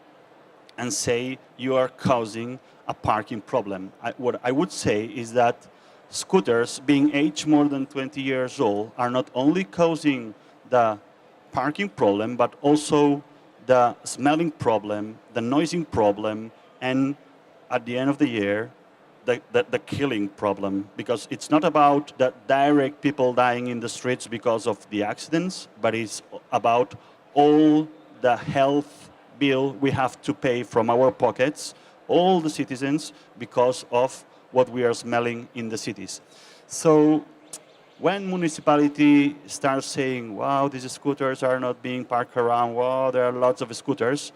and say you are causing a parking problem. What I would say is that scooters being aged more than 20 years old are not only causing the parking problem, but also the smelling problem, the noising problem, and at the end of the year, the killing problem. Because it's not about the direct people dying in the streets because of the accidents, but it's about all the health bill we have to pay from our pockets, all the citizens, because of what we are smelling in the cities. So when municipality starts saying, wow, these scooters are not being parked around, wow, there are lots of scooters,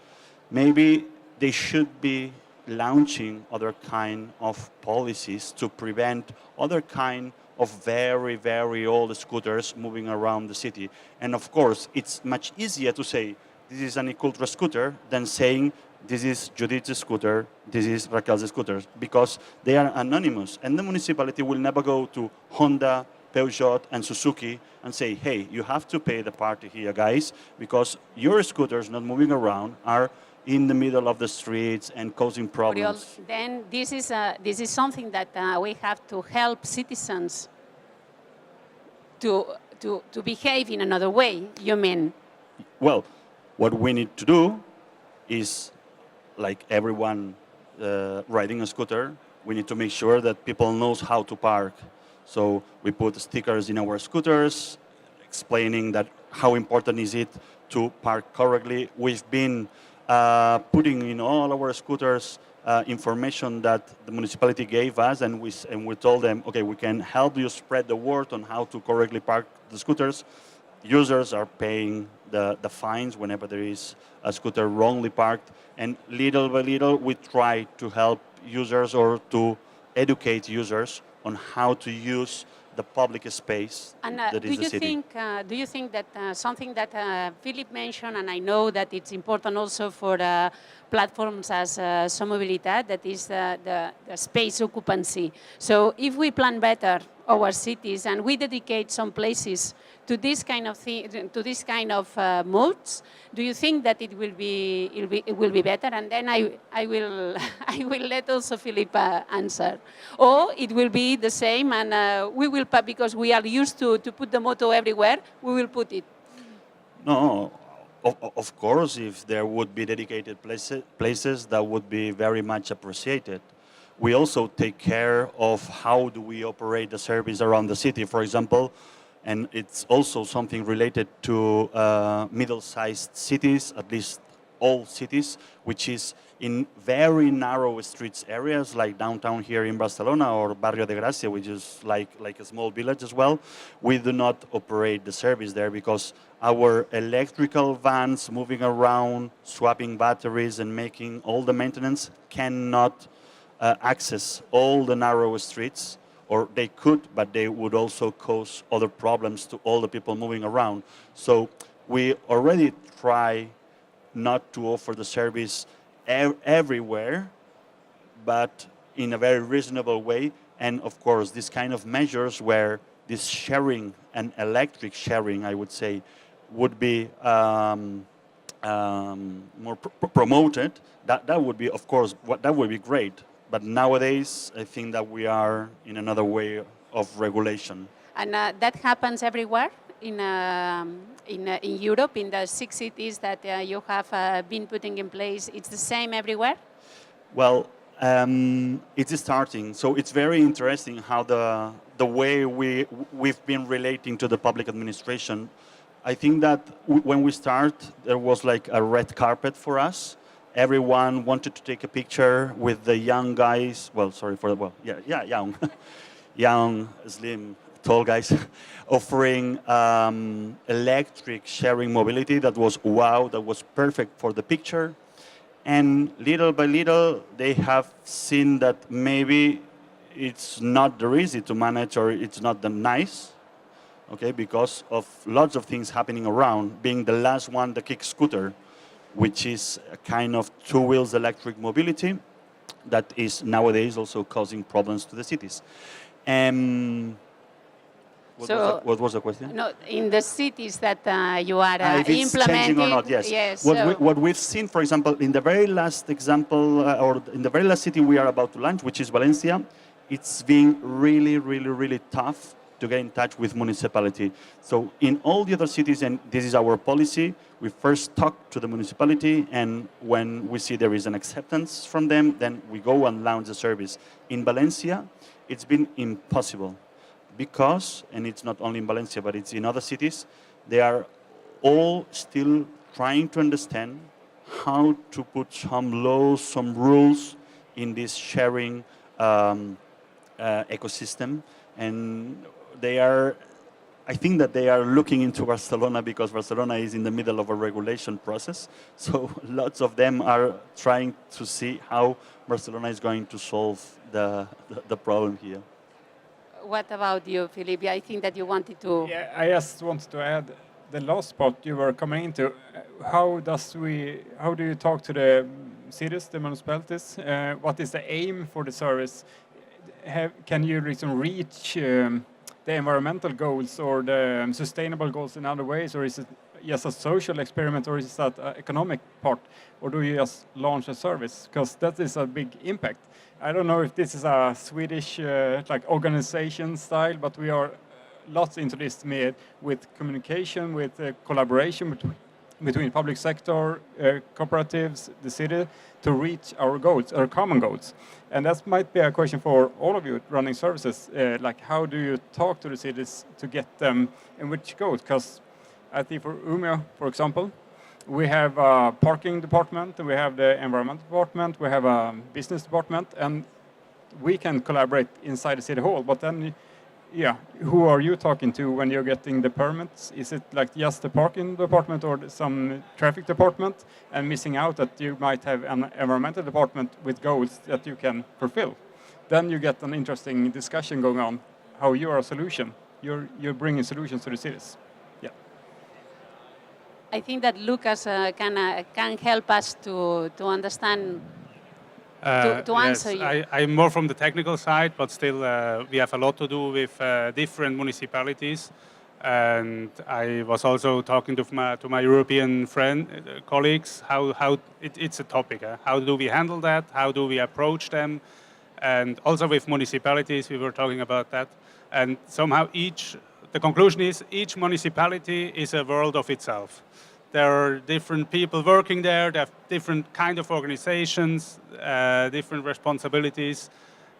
maybe they should be launching other kind of policies to prevent other kind of very, very old scooters moving around the city. And of course, it's much easier to say, this is an Ecooltra scooter than saying, this is Judit's scooter, this is Raquel's scooter, because they are anonymous. And the municipality will never go to Honda, Peugeot, and Suzuki and say, hey, you have to pay the party here, guys, because your scooters not moving around are in the middle of the streets and causing problems. Oriol, then this is something that we have to help citizens to behave in another way, you mean? Well, what we need to do is, like everyone riding a scooter, we need to make sure that people knows how to park. So we put stickers in our scooters explaining that how important is it to park correctly. We've been putting in all our scooters information that the municipality gave us, and we told them, okay, we can help you spread the word on how to correctly park the scooters. Users are paying the fines whenever there is a scooter wrongly parked, and little by little we try to help users or to educate users on how to use the public space that is the city. Do you think that something that Philip mentioned, and I know that it's important also for platforms as Mobilitat, that is the space occupancy. So if we plan better our cities and we dedicate some places to this kind of modes, do you think that it will be better? And then I will I will let also Philip answer. Or it will be the same, and we will because we are used to put the motto everywhere, we will put it. No, of course, if there would be dedicated places, that would be very much appreciated. We also take care of how do we operate the service around the city, for example, and it's also something related to middle-sized cities, at least all cities, which is in very narrow streets areas like downtown here in Barcelona or Barrio de Gracia, which is like a small village as well. We do not operate the service there because our electrical vans moving around, swapping batteries and making all the maintenance cannot access all the narrow streets, or they could, but they would also cause other problems to all the people moving around. So we already try not to offer the service everywhere, but in a very reasonable way. And of course, this kind of measures where this sharing and electric sharing, I would say, would be more promoted, that would be, of course, that would be great. But nowadays, I think that we are in another way of regulation. And that happens everywhere in Europe, in the 6 cities that you have been putting in place. It's the same everywhere? Well, it's starting. So it's very interesting how the way we've been relating to the public administration. I think that when we start, there was like a red carpet for us. Everyone wanted to take a picture with the young guys. Well, sorry for the, well, yeah, young, young, slim, tall guys, offering electric sharing mobility. That was wow. That was perfect for the picture. And little by little, they have seen that maybe it's not that easy to manage, or it's not that nice. Okay, because of lots of things happening around. Being the last one, the kick scooter, which is a kind of 2 wheels electric mobility that is nowadays also causing problems to the cities. What was the question? No, in the cities that you are if it's implementing. Changing or not, yes. Yes. What we've seen, for example, in the very last example, or in the very last city we are about to launch, which is Valencia, it's been really, really, really tough to get in touch with municipality. So in all the other cities, and this is our policy, we first talk to the municipality, and when we see there is an acceptance from them, then we go and launch the service. In Valencia, it's been impossible because, and it's not only in Valencia, but it's in other cities, they are all still trying to understand how to put some laws, some rules in this sharing ecosystem, and they are I think that they are looking into Barcelona because Barcelona is in the middle of a regulation process. So lots of them are trying to see how Barcelona is going to solve the problem here. What about you, Felipe? I think that you wanted to. Yeah, I just wanted to add the last part you were coming into. How do you talk to the cities, the municipalities? What is the aim for the service? Can you reach the environmental goals or the sustainable goals in other ways, or is it just a social experiment, or is that an economic part, or do you just launch a service? Because that is a big impact. I don't know if this is a Swedish like organization style, but we are lots into this with communication, with collaboration between public sector, cooperatives, the city, to reach our goals, our common goals. And that might be a question for all of you running services, like how do you talk to the cities to get them in which goals? Because I think for Umeå, for example, we have a parking department, we have the environment department, we have a business department, and we can collaborate inside the city hall. But then, yeah, who are you talking to when you're getting the permits? Is it like just the parking department or some traffic department, and missing out that you might have an environmental department with goals that you can fulfill? Then you get an interesting discussion going on, how you are a solution. You're bringing solutions to the cities. Yeah. I think that Lukas can help us to understand, to answer you. I'm more from the technical side, but still we have a lot to do with different municipalities. And I was also talking to my European colleagues, how it's a topic. How do we handle that? How do we approach them? And also with municipalities, we were talking about that. And somehow the conclusion is each municipality is a world of itself. There are different people working there, they have different kind of organizations, different responsibilities,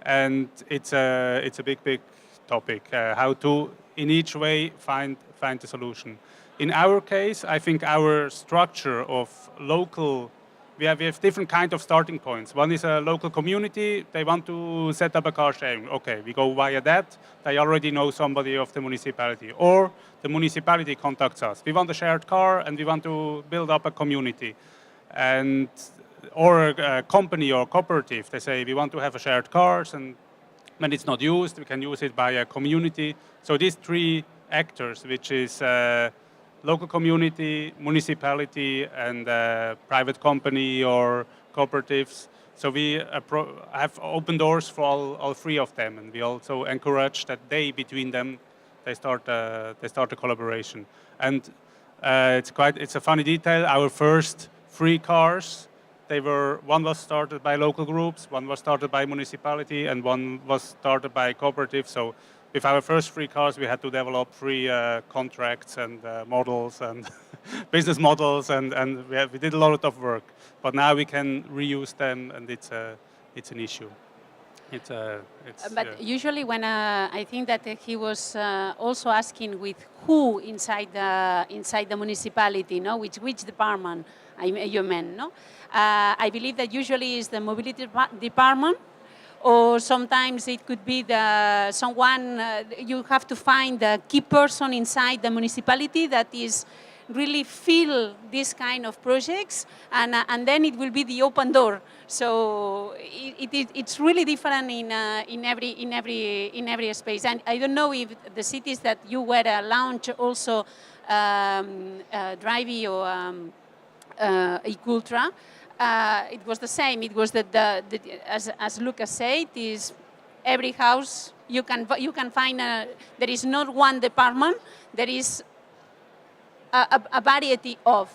and it's a big topic, how to, in each way, find a solution. In our case, I think our structure of local, we have different kind of starting points. One is a local community, they want to set up a car sharing. Okay, we go via that. They already know somebody of the municipality. Or the municipality contacts us. We want a shared car and we want to build up a community. Or a company or cooperative, they say we want to have a shared cars, and when it's not used, we can use it by a community. So these three actors, which is local community, municipality, and private company or cooperatives. So we have open doors for all three of them, and we also encourage that between them, they start a collaboration. And it's a funny detail. Our first free cars, one was started by local groups, one was started by municipality, and one was started by cooperative. So with our first free cars, we had to develop free contracts and models and business models, and we did a lot of work. But now we can reuse them, and it's an issue. But usually when I think that he was also asking with who inside the municipality, no, which department you meant, no? I believe that usually is the mobility department, or sometimes it could be someone you have to find the key person inside the municipality that is really feel this kind of projects, and then it will be the open door. So it's really different in every space. And I don't know if the cities that you were launch also Drivy or Ecooltra. It was the same. It was that as Lukas said, is every house you can find. There is not one department. There is a variety of.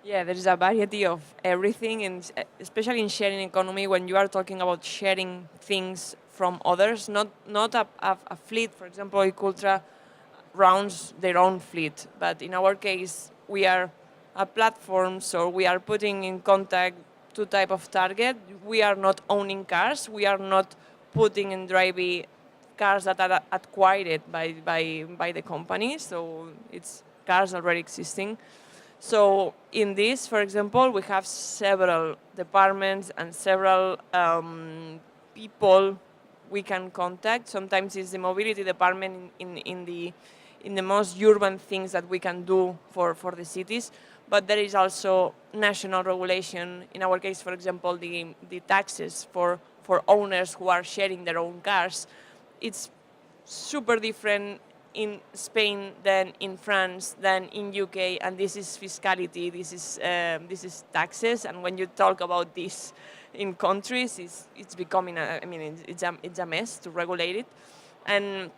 Yeah, there is a variety of everything, and especially in sharing economy, when you are talking about sharing things from others, not a fleet. For example, Ecooltra runs their own fleet, but in our case, we are a platform, so we are putting in contact two type of target. We are not owning cars. We are not putting in Drivy cars that are acquired by the company. So it's cars already existing. So in this, for example, we have several departments and several people we can contact. Sometimes it's the mobility department in the most urban things that we can do for the cities. But there is also national regulation. In our case, for example, the taxes for owners who are sharing their own cars. It's super different in Spain than in France, than in UK, and this is fiscality, this is taxes, and when you talk about this in countries, it's becoming it's a mess to regulate it, and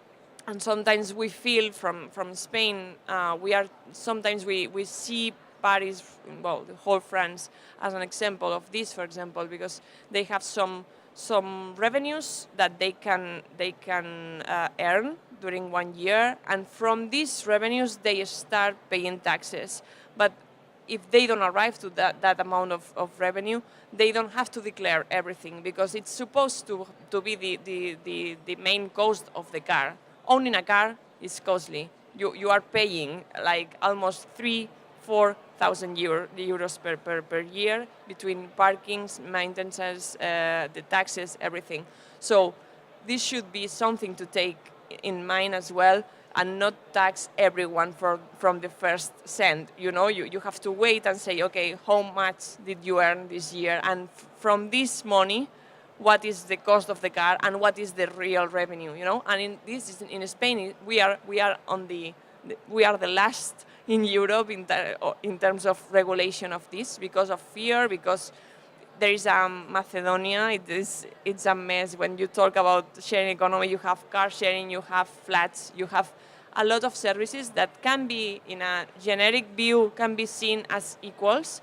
sometimes we feel from Spain, we see Paris, well, the whole France as an example of this, for example, because they have some revenues that they can earn during 1 year, and from these revenues they start paying taxes. But if they don't arrive to that amount of revenue, they don't have to declare everything, because it's supposed to be the main cost of the car. Owning a car is costly. You are paying like almost 3,000-4,000 euros per year between parkings, maintenances, the taxes, everything. So this should be something to take in mind as well, and not tax everyone from the first cent. You know, you have to wait and say, okay, how much did you earn this year? And from this money, what is the cost of the car and what is the real revenue? You know, and in Spain, we are the last in Europe in terms of regulation of this, because of fear, because there is Macedonia. It's a mess. When you talk about sharing economy, you have car sharing, you have flats, you have a lot of services that can be, in a generic view, can be seen as equals,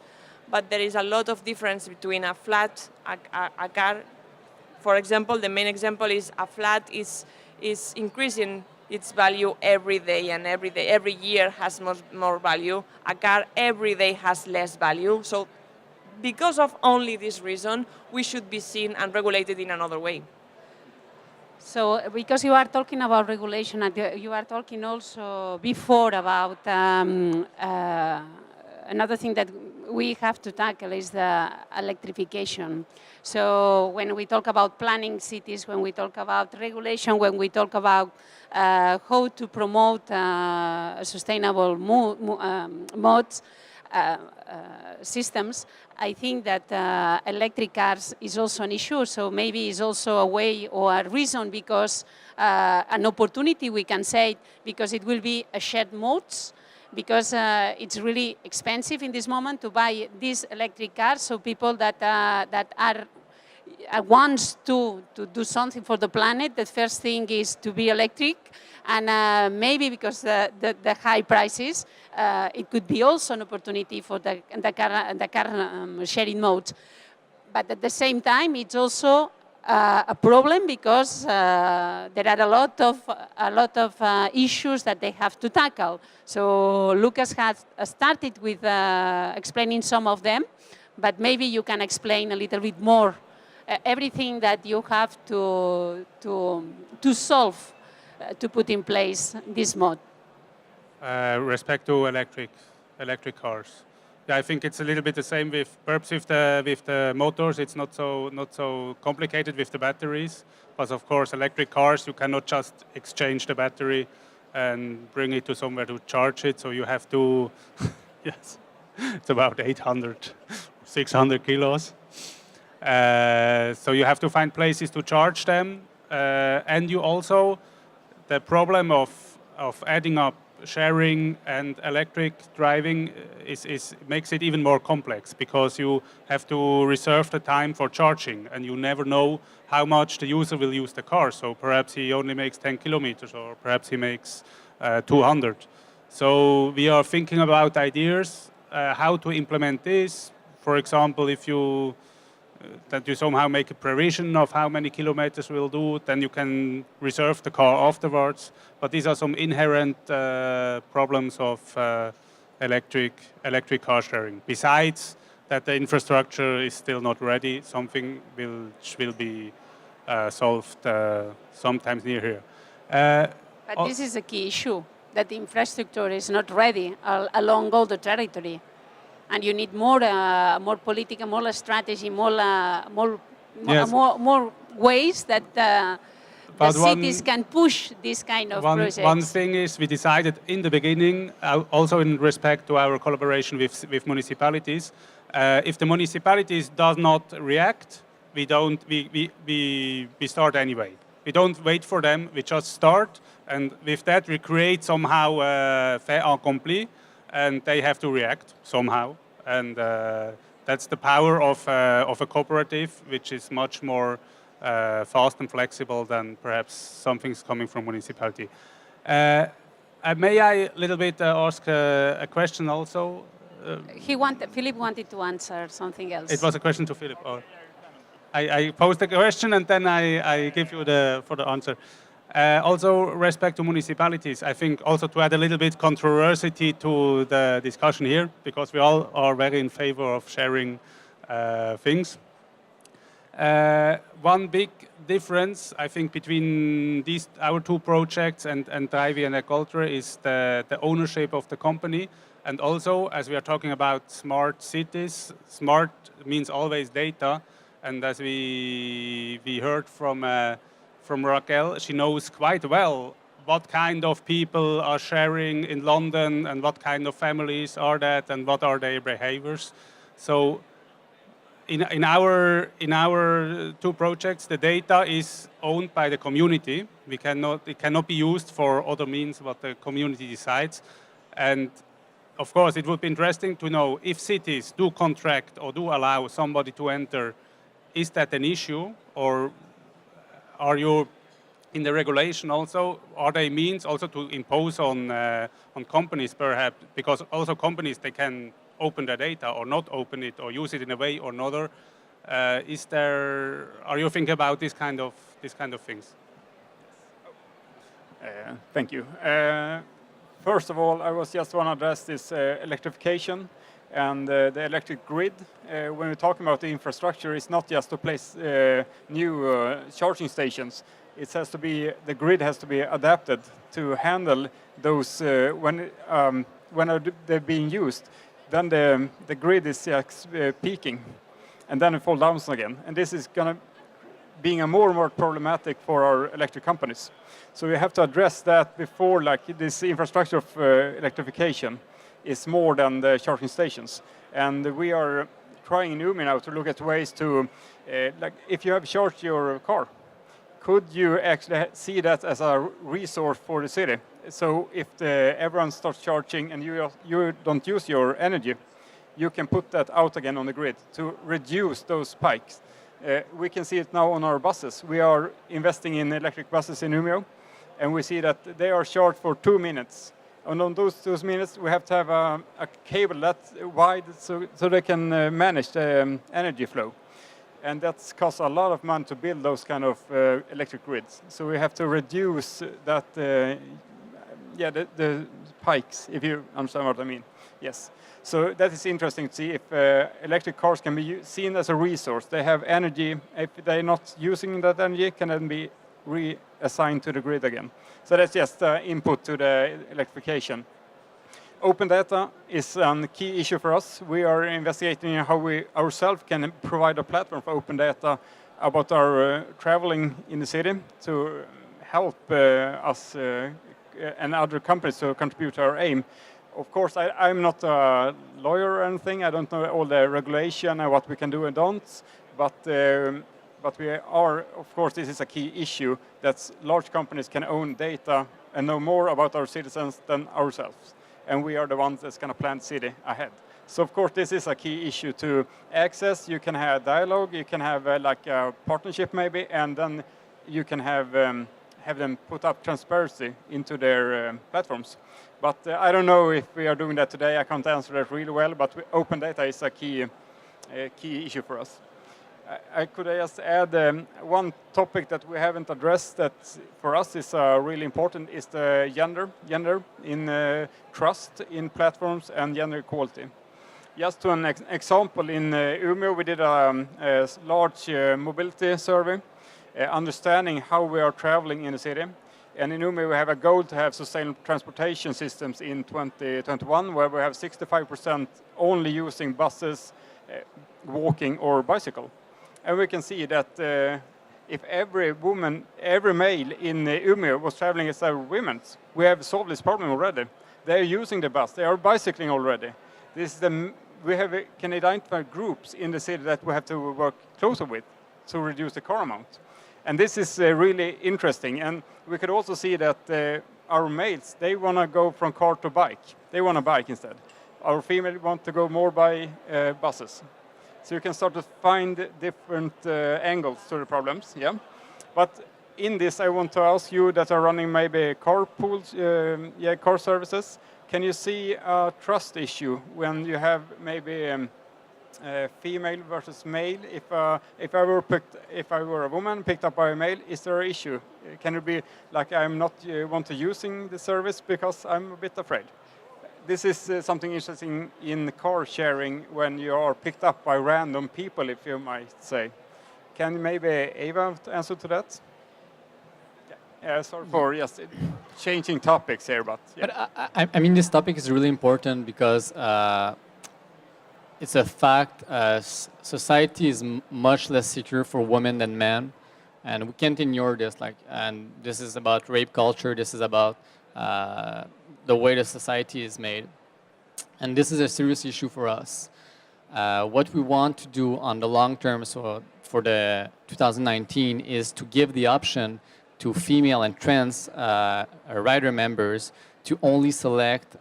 but there is a lot of difference between a flat, a car. For example, the main example is a flat is increasing its value every day, and every year has more value. A car every day has less value. So because of only this reason, we should be seen and regulated in another way. So, because you are talking about regulation, and you are talking also before about another thing that we have to tackle is the electrification. So when we talk about planning cities, when we talk about regulation, when we talk about how to promote sustainable modes, systems, I think that electric cars is also an issue. So maybe it's also a way or a reason, because an opportunity, we can say, because it will be a shared modes, because it's really expensive in this moment to buy these electric cars. So people that wants to do something for the planet, the first thing is to be electric. And maybe because the high prices, it could be also an opportunity for the car sharing modes. But at the same time, it's also a problem, because there are a lot of issues that they have to tackle. So Lukas has started with explaining some of them, but maybe you can explain a little bit more everything that you have to solve to put in place this mode. Respect to electric cars. Yeah, I think it's a little bit the same with the motors. It's not so complicated with the batteries, but of course electric cars, you cannot just exchange the battery and bring it to somewhere to charge it. So you have to, yes, it's about 600 kilos. So you have to find places to charge them, and you also, the problem of adding up sharing and electric driving makes it even more complex, because you have to reserve the time for charging, and you never know how much the user will use the car. So perhaps he only makes 10 kilometers, or perhaps he makes 200. So we are thinking about ideas how to implement this. For example, if you that you somehow make a provision of how many kilometers we'll do, then you can reserve the car afterwards. But these are some inherent problems of electric car sharing. Besides that, the infrastructure is still not ready. Something which will be solved sometimes near here. But this is a key issue, that the infrastructure is not ready along all the territory. And you need more political, more strategy, more ways that But cities can push this kind of projects. One thing is we decided in the beginning, also in respect to our collaboration with municipalities, if the municipalities does not react, we start anyway. We don't wait for them, we just start, and with that we create somehow fait accompli, and they have to react somehow. And that's the power of a cooperative, which is much more fast and flexible than perhaps something's coming from municipality. May I a little bit ask a question also? Philip wanted to answer something else. It was a question to Philip. Or I posed the question and then I give you for the answer. Also, respect to municipalities, I think also to add a little bit controversy to the discussion here, because we all are very in favor of sharing things. One big difference, I think, between our two projects and Drivy and Ecooltra is the ownership of the company. And also, as we are talking about smart cities, smart means always data. And as we heard from Raquel, she knows quite well what kind of people are sharing in London and what kind of families are that and what are their behaviors. So in our two projects, the data is owned by the community. It cannot be used for other means what the community decides. And of course, it would be interesting to know if cities do contract or do allow somebody to enter, is that an issue, or are you in the regulation also? Are there means also to impose on companies perhaps, because also companies, they can open their data or not open it or use it in a way or another. Are you thinking about this kind of things? Thank you. First of all, I was just want to address this electrification and the electric grid. When we're talking about the infrastructure, it's not just to place new charging stations. It has to be, the grid has to be adapted to handle those when they're being used. Then the grid is peaking, and then it falls down again. And this is going to being a more and more problematic for our electric companies. So we have to address that before, like this infrastructure of electrification is more than the charging stations. And we are trying in Umeå now to look at ways to, like if you have charged your car, could you actually see that as a resource for the city? So if everyone starts charging and you don't use your energy, you can put that out again on the grid to reduce those spikes. We can see it now on our buses. We are investing in electric buses in Umeå, and we see that they are charged for 2 minutes. And on those 2 minutes, we have to have a cable that wide so they can manage the energy flow. And that costs a lot of money to build those kind of electric grids. So we have to reduce that, the spikes, if you understand what I mean. Yes. So that is interesting to see if electric cars can be seen as a resource. They have energy. If they're not using that energy, can then be reassigned to the grid again. So that's just input to the electrification. Open data is a key issue for us. We are investigating how we ourselves can provide a platform for open data about our traveling in the city to help us and other companies to contribute to our aim. Of course, I'm not a lawyer or anything. I don't know all the regulation and what we can do and don't. But we are, of course, this is a key issue that large companies can own data and know more about our citizens than ourselves. And we are the ones that's going to plan the city ahead. So, of course, this is a key issue to access. You can have dialogue. You can have like a partnership maybe, and then you can have them put up transparency into their platforms. But I don't know if we are doing that today. I can't answer that really well, but open data is a key issue for us. I could just add one topic that we haven't addressed that for us is really important is the gender in trust in platforms and gender equality. Just to an example, in Umeå we did a large mobility survey, understanding how we are traveling in the city. And in Umeå we have a goal to have sustainable transportation systems in 2021, where we have 65% only using buses, walking or bicycle. And we can see that if every woman, every male in Umeå was traveling as a women, we have solved this problem already. They are using the bus. They are bicycling already. This is can identify groups in the city that we have to work closer with to reduce the car amount. And this is really interesting. And we could also see that our males, they want to go from car to bike. They want a bike instead. Our female want to go more by buses. So you can start to find different angles to the problems. Yeah. But in this, I want to ask you that are running maybe car pools, car services. Can you see a trust issue when you have maybe female versus male? If I were a woman picked up by a male, is there an issue? Can it be like I'm not want to using the service because I'm a bit afraid? This is something interesting in car sharing when you are picked up by random people, if you might say. Can maybe Eva answer to that? Sorry for just changing topics here, but yeah. But I mean, this topic is really important because it's a fact. Society is much less secure for women than men, and we can't ignore this. And this is about rape culture. This is about the way the society is made, and this is a serious issue for us. What we want to do on the long term, so for the 2019, is to give the option to female and trans rider members to only select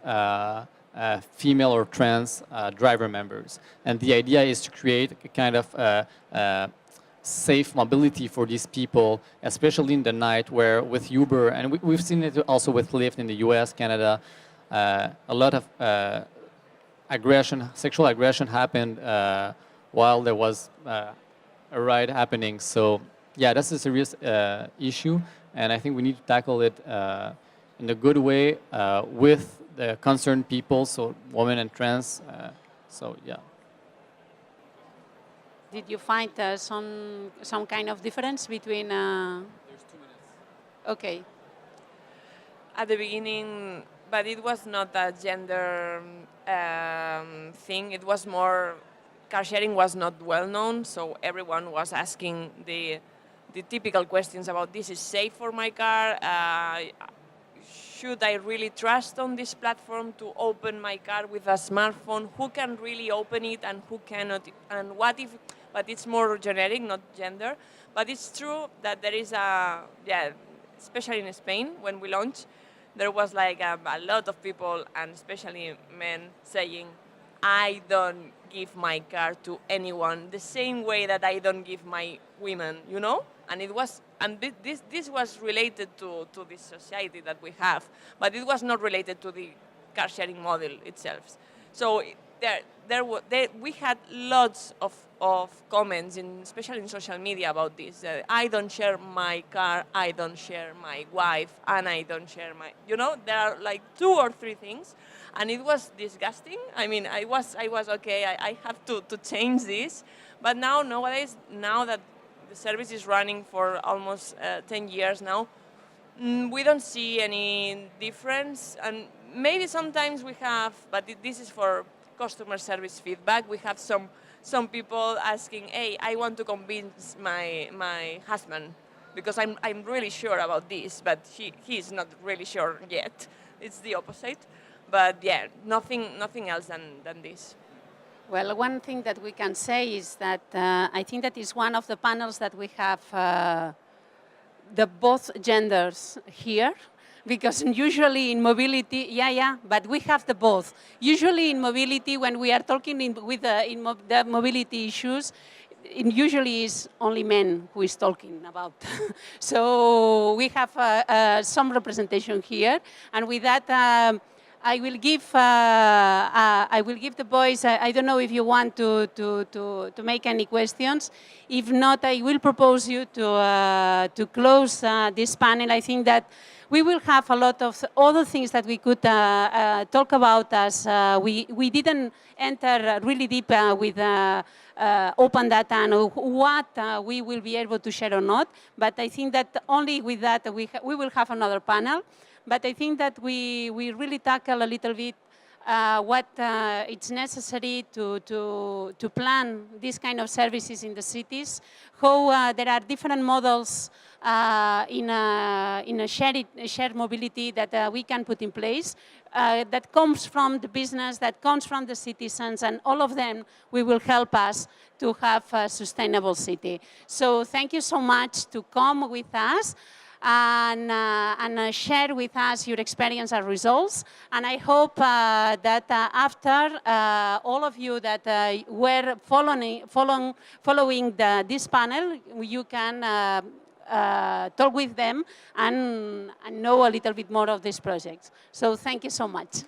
female or trans driver members. And the idea is to create a kind of safe mobility for these people, especially in the night where with Uber, and we've seen it also with Lyft in the US, Canada, a lot of sexual aggression happened while there was a ride happening. So yeah, that's a serious issue, and I think we need to tackle it in a good way with the concerned people, so women and trans. So yeah. Did you find some kind of difference between? There's 2 minutes. Okay. At the beginning, but it was not a gender thing. It was more, car sharing was not well known, so everyone was asking the typical questions about, this is safe for my car, should I really trust on this platform to open my car with a smartphone, who can really open it and who cannot, and what if, but it's more generic, not gender. But it's true that there is especially in Spain, when we launched, there was like a lot of people, and especially men, saying, I don't give my car to anyone the same way that I don't give my women, you know? And it was, and this was related to this society that we have, but it was not related to the car sharing model itself. So we had lots of comments, especially in social media, about this. I don't share my car, I don't share my wife, and I don't share my, you know, there are like 2 or 3 things, and it was disgusting. I mean, I was okay, I have to change this, but nowadays, now that the service is running for almost 10 years now, we don't see any difference, and maybe sometimes we have, but this is for customer service feedback. We have some people asking, hey, I want to convince my husband because I'm really sure about this, but he's not really sure yet. It's the opposite. But yeah, nothing else than this. Well, one thing that we can say is that I think that is one of the panels that we have the both genders here. Because usually in mobility, but we have the both. Usually in mobility, when we are talking the mobility issues, it usually is only men who is talking about. So we have some representation here, and with that, I will give the boys. I don't know if you want to make any questions. If not, I will propose you to close this panel. I think that we will have a lot of other things that we could talk about, as we didn't enter really deep with open data and what we will be able to share or not. But I think that only with that we will have another panel. But I think that we really tackle a little bit what it's necessary to plan these kind of services in the cities, how there are different models in a shared mobility that we can put in place that comes from the business, that comes from the citizens, and all of them will help us to have a sustainable city. So thank you so much to come with us and share with us your experience and results. And I hope that after all of you that were following this panel, you can talk with them and know a little bit more of these projects. So thank you so much.